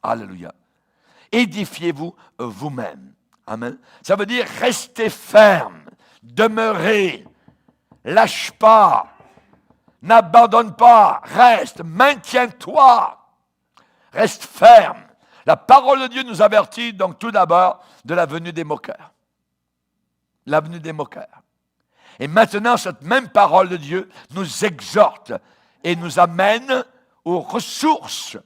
Alléluia. Édifiez-vous vous-même. Amen. Ça veut dire restez ferme, demeurez, lâche pas, n'abandonne pas, reste, maintiens-toi, reste ferme. La parole de Dieu nous avertit donc tout d'abord de la venue des moqueurs. La venue des moqueurs. Et maintenant, cette même parole de Dieu nous exhorte et nous amène aux ressources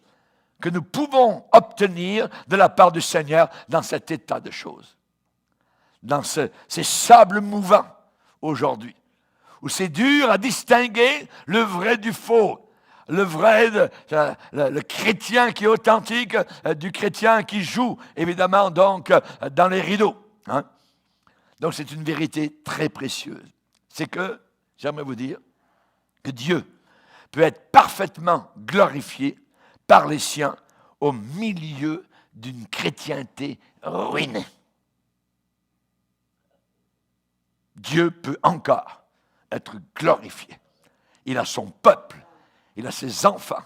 que nous pouvons obtenir de la part du Seigneur dans cet état de choses. Dans ces sables mouvants aujourd'hui, où c'est dur à distinguer le vrai du faux. Le vrai, le chrétien qui est authentique du chrétien qui joue, évidemment, donc, dans les rideaux. Hein? Donc, c'est une vérité très précieuse. C'est que, j'aimerais vous dire, que Dieu peut être parfaitement glorifié par les siens au milieu d'une chrétienté ruinée. Dieu peut encore être glorifié. Il a son peuple. Il a ses enfants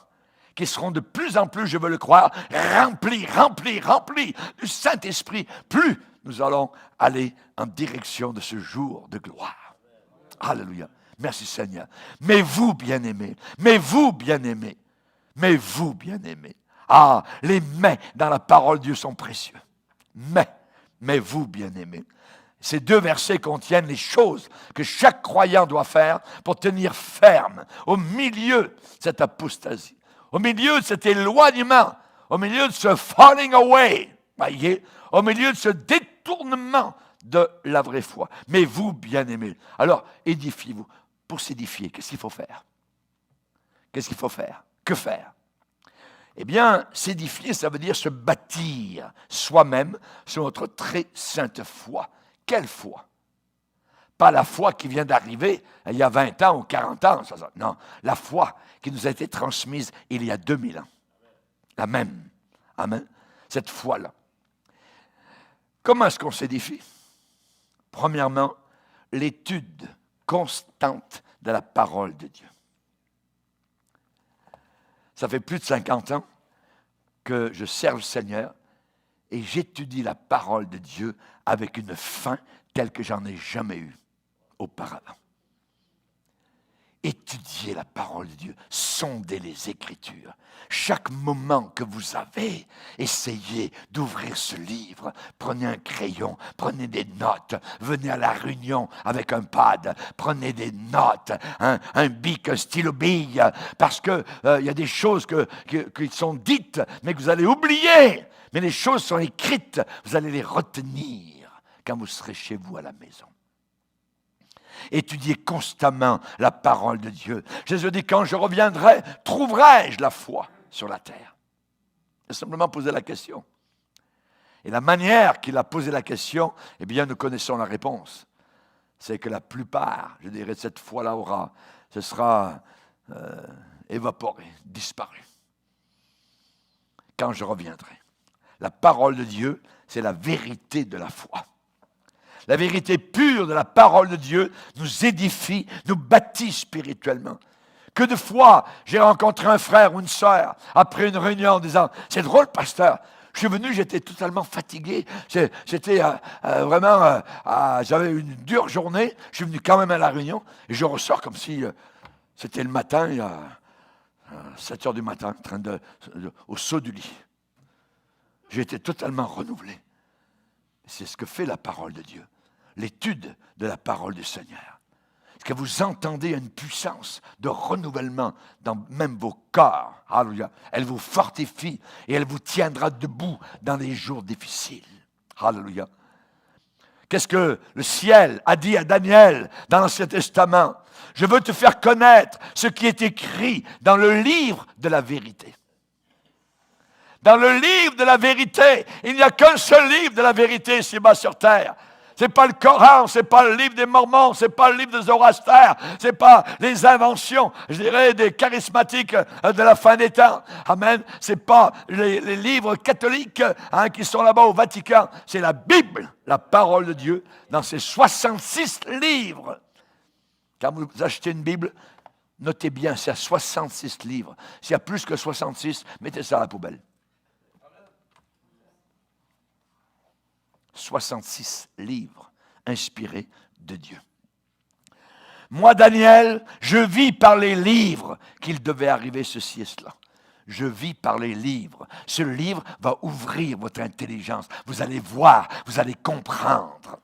qui seront de plus en plus, je veux le croire, remplis du Saint-Esprit. Plus nous allons aller en direction de ce jour de gloire. Alléluia. Merci Seigneur. Mais vous, bien-aimés, les mais dans la parole de Dieu sont précieux. Mais vous, bien-aimés. Ces deux versets contiennent les choses que chaque croyant doit faire pour tenir ferme au milieu de cette apostasie, au milieu de cet éloignement, au milieu de ce falling away, voyez, au milieu de ce détournement de la vraie foi. Mais vous, bien-aimés, alors édifiez-vous. Pour s'édifier, qu'est-ce qu'il faut faire? Qu'est-ce qu'il faut faire? Que faire? Eh bien, s'édifier, ça veut dire se bâtir soi-même sur notre très sainte foi. Quelle foi? Pas la foi qui vient d'arriver il y a 20 ans ou 40 ans. Non, la foi qui nous a été transmise il y a 2000 ans. La même. Amen. Cette foi-là. Comment est-ce qu'on s'édifie? Premièrement, l'étude constante de la parole de Dieu. Ça fait plus de 50 ans que je sers le Seigneur et j'étudie la parole de Dieu avec une faim telle que j'en ai jamais eu auparavant. Étudiez la parole de Dieu, sondez les Écritures. Chaque moment que vous avez, essayez d'ouvrir ce livre. Prenez un crayon, prenez des notes, venez à la réunion avec un pad, prenez des notes, un bic, un stylo bille, parce que y a des choses qui sont dites, mais que vous allez oublier. Mais les choses sont écrites, vous allez les retenir quand vous serez chez vous à la maison. Étudiez constamment la parole de Dieu. Jésus dit, quand je reviendrai, trouverai-je la foi sur la terre? Il a simplement posé la question. Et la manière qu'il a posé la question, eh bien, nous connaissons la réponse. C'est que la plupart, je dirais, de cette foi-là ce sera évaporé, disparu. Quand je reviendrai. La parole de Dieu, c'est la vérité de la foi. La vérité pure de la parole de Dieu nous édifie, nous bâtit spirituellement. Que de fois, j'ai rencontré un frère ou une sœur après une réunion en disant « C'est drôle, pasteur, Je suis venu, j'étais totalement fatigué. J'étais vraiment, j'avais une dure journée. Je suis venu quand même à la réunion et je ressors comme si c'était le matin, il y a 7 heures du matin, au saut du lit. J'ai été totalement renouvelé. C'est ce que fait la parole de Dieu, l'étude de la parole du Seigneur. Est-ce que vous entendez une puissance de renouvellement dans même vos corps? Alléluia. Elle vous fortifie et elle vous tiendra debout dans les jours difficiles. Alléluia. Qu'est-ce que le ciel a dit à Daniel dans l'Ancien Testament? Je veux te faire connaître ce qui est écrit dans le livre de la vérité. Dans le livre de la vérité, il n'y a qu'un seul livre de la vérité ici-bas sur terre. C'est pas le Coran, c'est pas le livre des Mormons, c'est pas le livre de Zoroaster, c'est pas les inventions, je dirais, des charismatiques de la fin des temps. Amen. C'est pas les livres catholiques qui sont là-bas au Vatican. C'est la Bible, la parole de Dieu, dans ses 66 livres. Quand vous achetez une Bible, notez bien, c'est à 66 livres. S'il y a plus que 66, mettez ça à la poubelle. 66 livres inspirés de Dieu. Moi, Daniel, je vis par les livres qu'il devait arriver ceci et cela. Je vis par les livres. Ce livre va ouvrir votre intelligence. Vous allez voir, vous allez comprendre.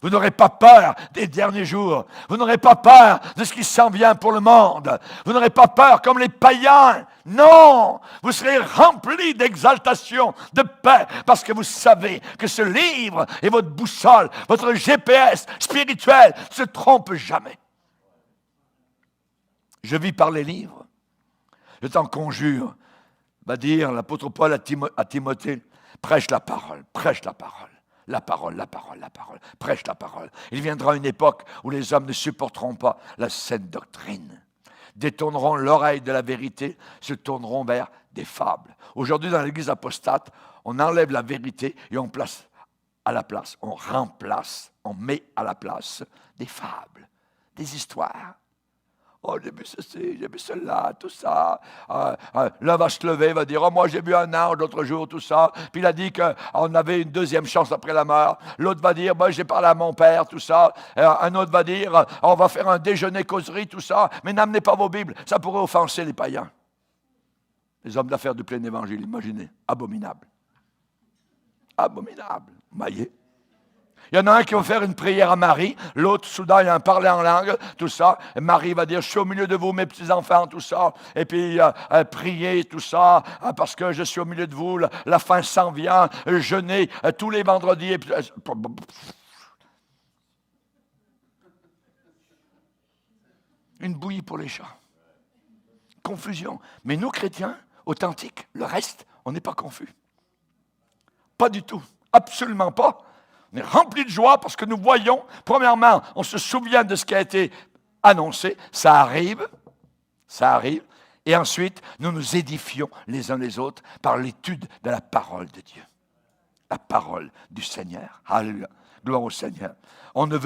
Vous n'aurez pas peur des derniers jours. Vous n'aurez pas peur de ce qui s'en vient pour le monde. Vous n'aurez pas peur comme les païens. Non! Vous serez remplis d'exaltation, de paix, parce que vous savez que ce livre est votre boussole, votre GPS spirituel ne se trompe jamais. Je vis par les livres. Je t'en conjure, va dire l'apôtre Paul à Timothée, prêche la parole, prêche la parole. La parole, la parole, la parole. Prêche la parole. Il viendra une époque où les hommes ne supporteront pas la saine doctrine. Détourneront l'oreille de la vérité, se tourneront vers des fables. Aujourd'hui, dans l'Église apostate, on enlève la vérité et on place à la place, on remplace, on met à la place des fables, des histoires. Oh, j'ai vu ceci, j'ai vu cela, tout ça. L'un va se lever, va dire, oh, moi j'ai vu un ange l'autre jour, tout ça. Puis il a dit qu'on avait une deuxième chance après la mort. L'autre va dire, j'ai parlé à mon père, tout ça. Un autre va dire, on va faire un déjeuner causerie, tout ça. Mais n'amenez pas vos Bibles, ça pourrait offenser les païens. Les hommes d'affaires du plein évangile, imaginez, abominable. Abominable, vous voyez. Il y en a un qui va faire une prière à Marie, l'autre, soudain, il a un parler en langue, tout ça. Et Marie va dire, je suis au milieu de vous, mes petits-enfants, tout ça. Et puis, priez, tout ça, parce que je suis au milieu de vous, la fin s'en vient, jeûnez tous les vendredis. Et puis, une bouillie pour les chats. Confusion. Mais nous, chrétiens, authentiques, le reste, on n'est pas confus. Pas du tout. Absolument pas. On est remplis de joie parce que nous voyons, premièrement, on se souvient de ce qui a été annoncé, ça arrive, et ensuite, nous nous édifions les uns les autres par l'étude de la parole de Dieu. La parole du Seigneur. Alléluia. Gloire au Seigneur. On ne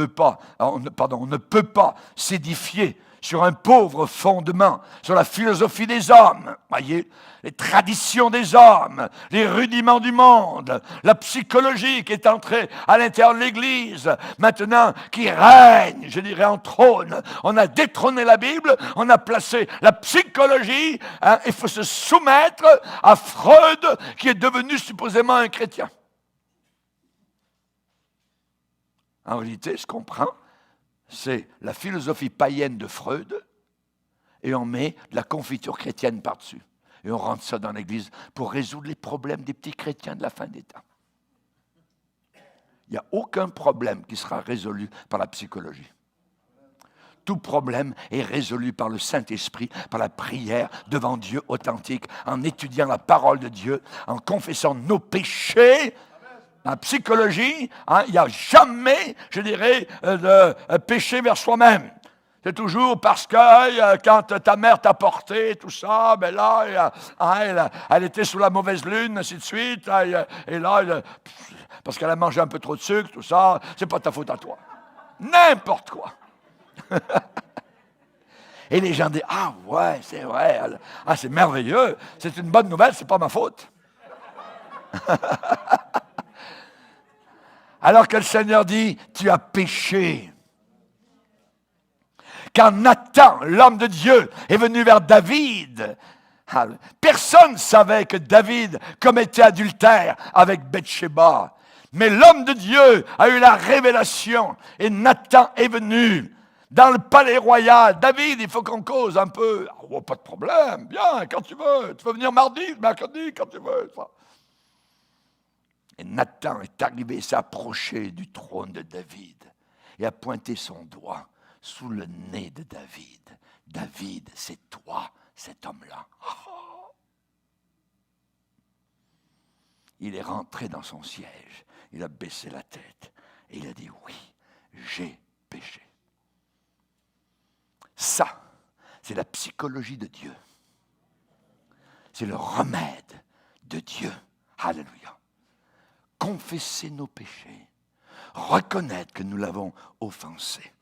peut pas s'édifier sur un pauvre fondement, sur la philosophie des hommes, voyez, les traditions des hommes, les rudiments du monde, la psychologie qui est entrée à l'intérieur de l'Église, maintenant qui règne, je dirais, en trône. On a détrôné la Bible, on a placé la psychologie, il faut se soumettre à Freud, qui est devenu supposément un chrétien. En réalité, ce qu'on prend, c'est la philosophie païenne de Freud et on met de la confiture chrétienne par-dessus. Et on rentre ça dans l'Église pour résoudre les problèmes des petits chrétiens de la fin des temps. Il n'y a aucun problème qui sera résolu par la psychologie. Tout problème est résolu par le Saint-Esprit, par la prière devant Dieu authentique, en étudiant la parole de Dieu, en confessant nos péchés. En psychologie, il n'y a jamais, je dirais, de péché vers soi-même. C'est toujours parce que quand ta mère t'a porté, tout ça, ben là, elle était sous la mauvaise lune, ainsi de suite, et là, parce qu'elle a mangé un peu trop de sucre, tout ça, c'est pas ta faute à toi. N'importe quoi. Et les gens disent, ah ouais, c'est vrai, c'est merveilleux, c'est une bonne nouvelle, c'est pas ma faute. Alors que le Seigneur dit, tu as péché. Quand Nathan, l'homme de Dieu, est venu vers David, personne ne savait que David commettait adultère avec Bathsheba. Mais l'homme de Dieu a eu la révélation et Nathan est venu dans le palais royal. David, il faut qu'on cause un peu. Oh, pas de problème, viens, quand tu veux. Tu peux venir mardi, mercredi, quand tu veux. Et Nathan est arrivé, s'est approché du trône de David et a pointé son doigt sous le nez de David. David, c'est toi, cet homme-là. Oh. Il est rentré dans son siège. Il a baissé la tête et il a dit, oui, j'ai péché. Ça, c'est la psychologie de Dieu. C'est le remède de Dieu. Alléluia. Confesser nos péchés, reconnaître que nous l'avons offensé.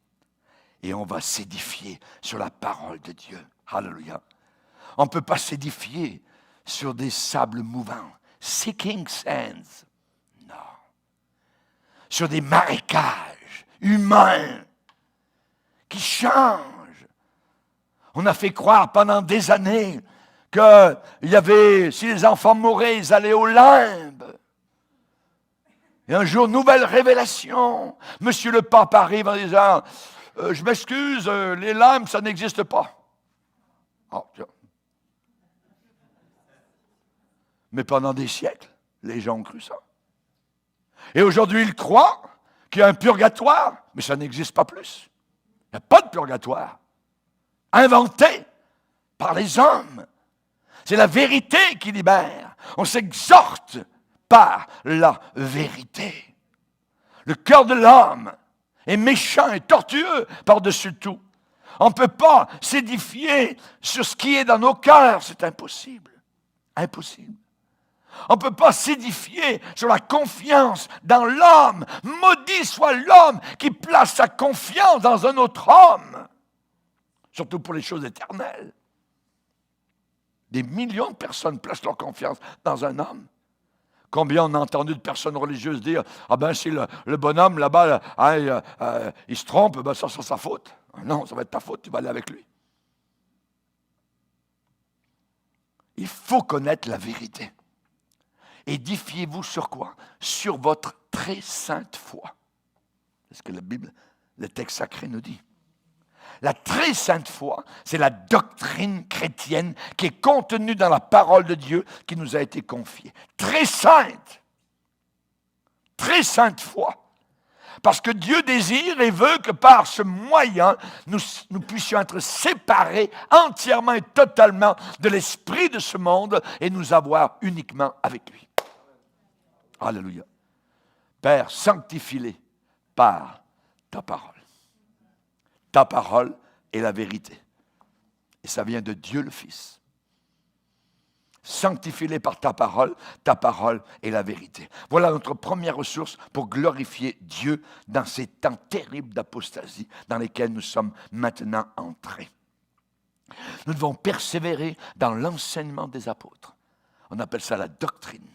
Et on va s'édifier sur la parole de Dieu. Alléluia. On ne peut pas s'édifier sur des sables mouvants. Sinking sands. Non. Sur des marécages humains qui changent. On a fait croire pendant des années qu'il y avait, si les enfants mouraient, ils allaient au limbe. Et un jour, nouvelle révélation. Monsieur le pape arrive en disant, je m'excuse, les limbes, ça n'existe pas. Oh, tiens. Mais pendant des siècles, les gens ont cru ça. Et aujourd'hui, ils croient qu'il y a un purgatoire, mais ça n'existe pas plus. Il n'y a pas de purgatoire. Inventé par les hommes. C'est la vérité qui libère. On s'exhorte par la vérité. Le cœur de l'homme est méchant et tortueux par-dessus tout. On ne peut pas s'édifier sur ce qui est dans nos cœurs. C'est impossible. Impossible. On ne peut pas s'édifier sur la confiance dans l'homme. Maudit soit l'homme qui place sa confiance dans un autre homme. Surtout pour les choses éternelles. Des millions de personnes placent leur confiance dans un homme. Combien on a entendu de personnes religieuses dire « Ah ben si le bonhomme là-bas, il se trompe, ben ça c'est sa faute. » Non, ça va être ta faute, tu vas aller avec lui. Il faut connaître la vérité. Édifiez-vous sur quoi? Sur votre très sainte foi. C'est ce que la Bible, le texte sacré nous dit. La très sainte foi, c'est la doctrine chrétienne qui est contenue dans la parole de Dieu qui nous a été confiée. Très sainte foi. Parce que Dieu désire et veut que par ce moyen, nous puissions être séparés entièrement et totalement de l'esprit de ce monde et nous avoir uniquement avec lui. Alléluia. Père, sanctifie-les par ta parole. Ta parole est la vérité. Et ça vient de Dieu le Fils. Sanctifie-les par ta parole est la vérité. Voilà notre première ressource pour glorifier Dieu dans ces temps terribles d'apostasie dans lesquels nous sommes maintenant entrés. Nous devons persévérer dans l'enseignement des apôtres. On appelle ça la doctrine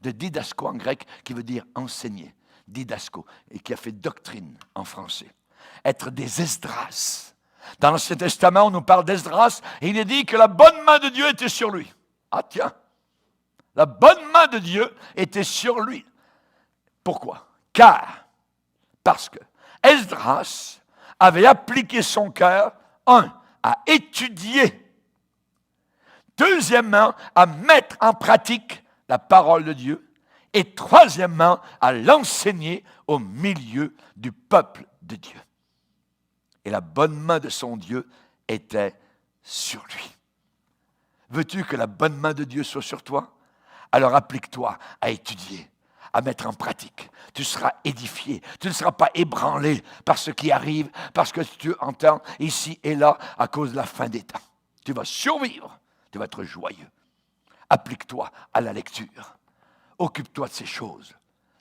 de didasko en grec qui veut dire enseigner, didasko, et qui a fait doctrine en français. Être des Esdras. Dans l'Ancien Testament, on nous parle d'Esdras et il est dit que la bonne main de Dieu était sur lui. Ah tiens, la bonne main de Dieu était sur lui. Pourquoi? Parce que Esdras avait appliqué son cœur, à étudier, deuxièmement, à mettre en pratique la parole de Dieu, et troisièmement, à l'enseigner au milieu du peuple de Dieu. Et la bonne main de son Dieu était sur lui. Veux-tu que la bonne main de Dieu soit sur toi? Alors applique-toi à étudier, à mettre en pratique. Tu seras édifié. Tu ne seras pas ébranlé par ce qui arrive, parce que tu entends ici et là à cause de la fin des temps. Tu vas survivre. Tu vas être joyeux. Applique-toi à la lecture. Occupe-toi de ces choses.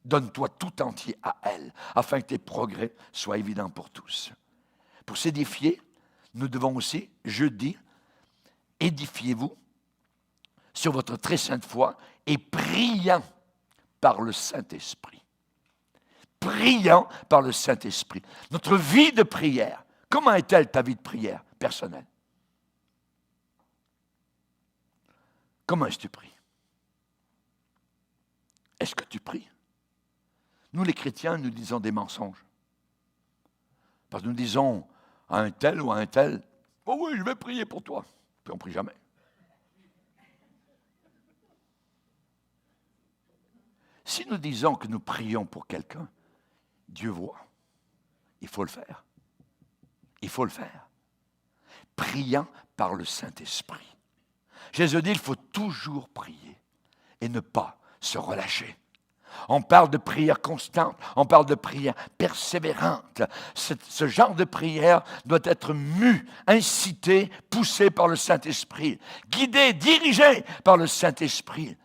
Donne-toi tout entier à elles, afin que tes progrès soient évidents pour tous. Pour s'édifier, nous devons aussi, je dis, édifiez-vous sur votre très sainte foi et priant par le Saint-Esprit. Priant par le Saint-Esprit. Notre vie de prière, comment est-elle ta vie de prière personnelle? Comment est-ce que tu pries? Est-ce que tu pries? Nous, les chrétiens, nous disons des mensonges. Parce que nous disons à un tel ou à un tel, « Oh oui, je vais prier pour toi. » Puis on ne prie jamais. Si nous disons que nous prions pour quelqu'un, Dieu voit. Il faut le faire. Il faut le faire. Priant par le Saint-Esprit. Jésus dit, il faut toujours prier et ne pas se relâcher. On parle de prière constante, on parle de prière persévérante. Ce genre de prière doit être mu, incité, poussé par le Saint-Esprit, guidé, dirigé par le Saint-Esprit.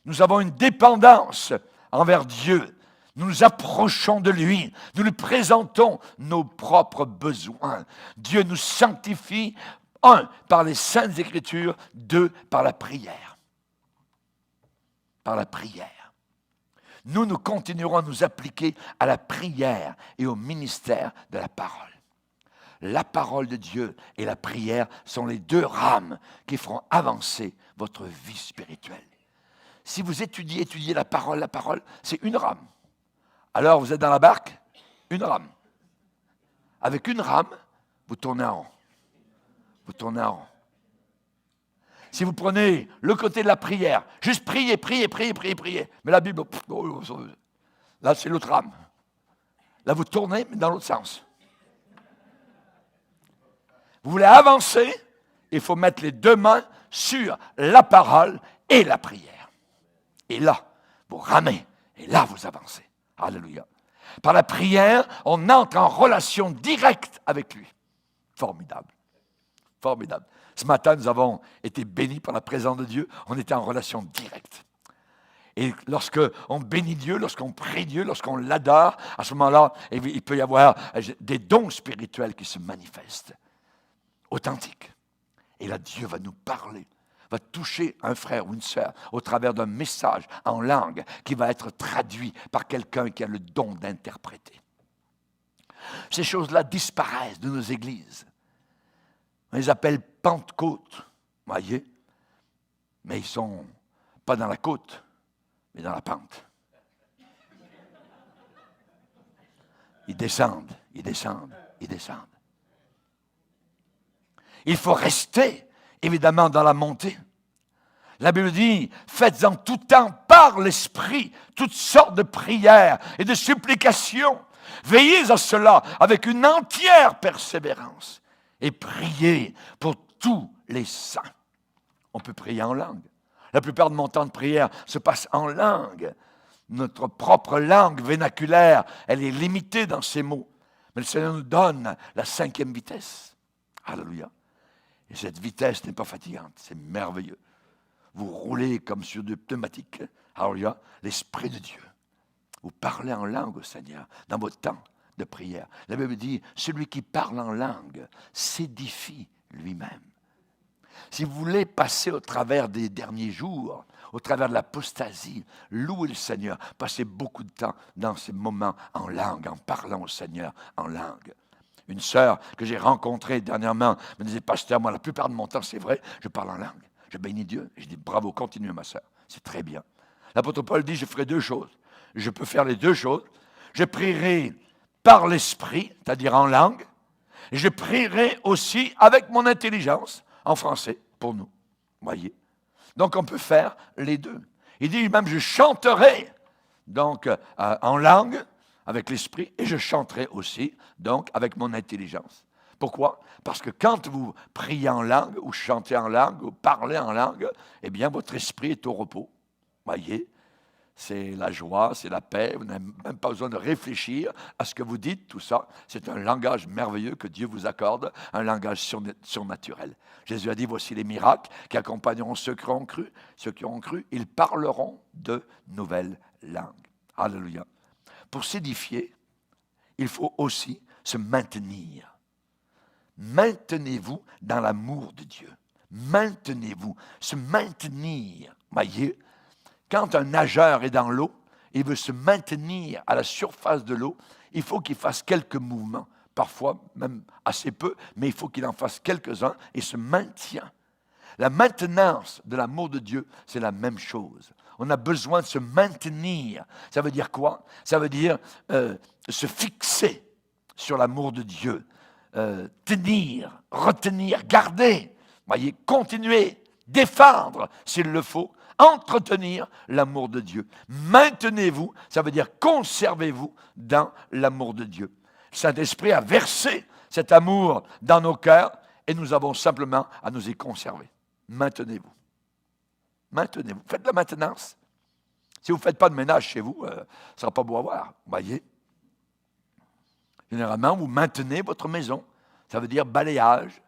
Nous avons une dépendance envers Dieu. Nous nous approchons de lui, nous lui présentons nos propres besoins. Dieu nous sanctifie, 1, par les saintes Écritures, 2, par la prière. Par la prière. Nous continuerons à nous appliquer à la prière et au ministère de la parole. La parole de Dieu et la prière sont les 2 rames qui feront avancer votre vie spirituelle. Si vous étudiez la parole, c'est une rame. Alors vous êtes dans la barque, une rame. Avec une rame, vous tournez en rond. Vous tournez en rond. Si vous prenez le côté de la prière, juste prier. Mais la Bible, là c'est l'autre rame. Là vous tournez, mais dans l'autre sens. Vous voulez avancer, il faut mettre les 2 mains sur la parole et la prière. Et là, vous ramez, et là vous avancez. Alléluia. Par la prière, on entre en relation directe avec lui. Formidable. Formidable. Ce matin, nous avons été bénis par la présence de Dieu. On était en relation directe. Et lorsqu'on bénit Dieu, lorsqu'on prie Dieu, lorsqu'on l'adore, à ce moment-là, il peut y avoir des dons spirituels qui se manifestent. Authentiques. Et là, Dieu va nous parler, va toucher un frère ou une sœur au travers d'un message en langue qui va être traduit par quelqu'un qui a le don d'interpréter. Ces choses-là disparaissent de nos églises. On les appelle Pentecôte, voyez, mais ils ne sont pas dans la côte, mais dans la pente. Ils descendent. Il faut rester, évidemment, dans la montée. La Bible dit, faites en tout temps par l'Esprit toutes sortes de prières et de supplications. Veillez à cela avec une entière persévérance. Et prier pour tous les saints. On peut prier en langue. La plupart de mon temps de prière se passe en langue. Notre propre langue vernaculaire, elle est limitée dans ses mots. Mais le Seigneur nous donne la 5e vitesse. Alléluia. Et cette vitesse n'est pas fatigante, c'est merveilleux. Vous roulez comme sur des pneumatiques. Alléluia. L'Esprit de Dieu. Vous parlez en langue au Seigneur dans votre temps de prière. La Bible dit, celui qui parle en langue s'édifie lui-même. Si vous voulez passer au travers des derniers jours, au travers de l'apostasie, louez le Seigneur, passez beaucoup de temps dans ces moments en langue, en parlant au Seigneur en langue. Une sœur que j'ai rencontrée dernièrement me disait, pasteur, moi la plupart de mon temps, c'est vrai, je parle en langue. Je bénis Dieu. Je dis, bravo, continuez ma sœur, c'est très bien. L'apôtre Paul dit, je ferai 2 choses. Je peux faire les 2 choses. Je prierai par l'Esprit, c'est-à-dire en langue. Et je prierai aussi avec mon intelligence, en français, pour nous. Voyez. Donc, on peut faire les 2. Il dit même, je chanterai, donc, en langue, avec l'Esprit, et je chanterai aussi, donc, avec mon intelligence. Pourquoi? Parce que quand vous priez en langue, ou chantez en langue, ou parlez en langue, eh bien, votre esprit est au repos. Voyez. C'est la joie, c'est la paix. Vous n'avez même pas besoin de réfléchir à ce que vous dites, tout ça. C'est un langage merveilleux que Dieu vous accorde, un langage surnaturel. Jésus a dit, voici les miracles qui accompagneront ceux qui ont cru. Ceux qui ont cru, ils parleront de nouvelles langues. Alléluia. Pour s'édifier, il faut aussi se maintenir. Maintenez-vous dans l'amour de Dieu. Maintenez-vous. Se maintenir. Voyez, quand un nageur est dans l'eau, il veut se maintenir à la surface de l'eau, il faut qu'il fasse quelques mouvements, parfois même assez peu, mais il faut qu'il en fasse quelques-uns et se maintient. La maintenance de l'amour de Dieu, c'est la même chose. On a besoin de se maintenir. Ça veut dire quoi? Ça veut dire se fixer sur l'amour de Dieu. Tenir, retenir, garder. Voyez, continuer, défendre s'il le faut, entretenir l'amour de Dieu. Maintenez-vous, ça veut dire conservez-vous dans l'amour de Dieu. Le Saint-Esprit a versé cet amour dans nos cœurs et nous avons simplement à nous y conserver. Maintenez-vous. Maintenez-vous. Faites de la maintenance. Si vous ne faites pas de ménage chez vous, ça ne sera pas beau à voir. Voyez. Généralement, vous maintenez votre maison. Ça veut dire balayage,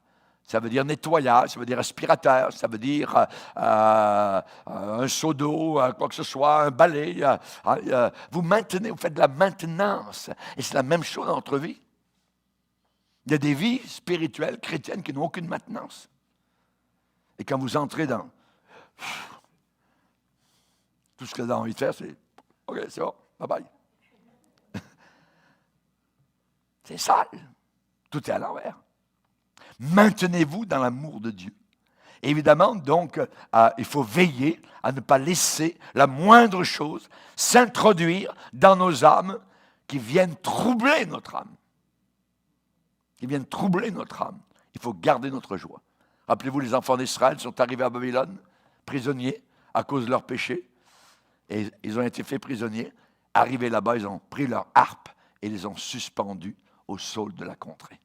ça veut dire nettoyage, ça veut dire aspirateur, ça veut dire un seau d'eau, quoi que ce soit, un balai. Vous maintenez, vous faites de la maintenance. Et c'est la même chose dans notre vie. Il y a des vies spirituelles, chrétiennes, qui n'ont aucune maintenance. Et quand vous entrez dans... Tout ce que vous avez envie de faire, c'est « OK, c'est bon, bye-bye. » C'est sale. Tout est à l'envers. Maintenez-vous dans l'amour de Dieu. Évidemment, donc, il faut veiller à ne pas laisser la moindre chose s'introduire dans nos âmes qui viennent troubler notre âme. Qui viennent troubler notre âme. Il faut garder notre joie. Rappelez-vous, les enfants d'Israël sont arrivés à Babylone, prisonniers, à cause de leur péché. Et ils ont été faits prisonniers. Arrivés là-bas, ils ont pris leur harpe et les ont suspendus au sol de la contrée.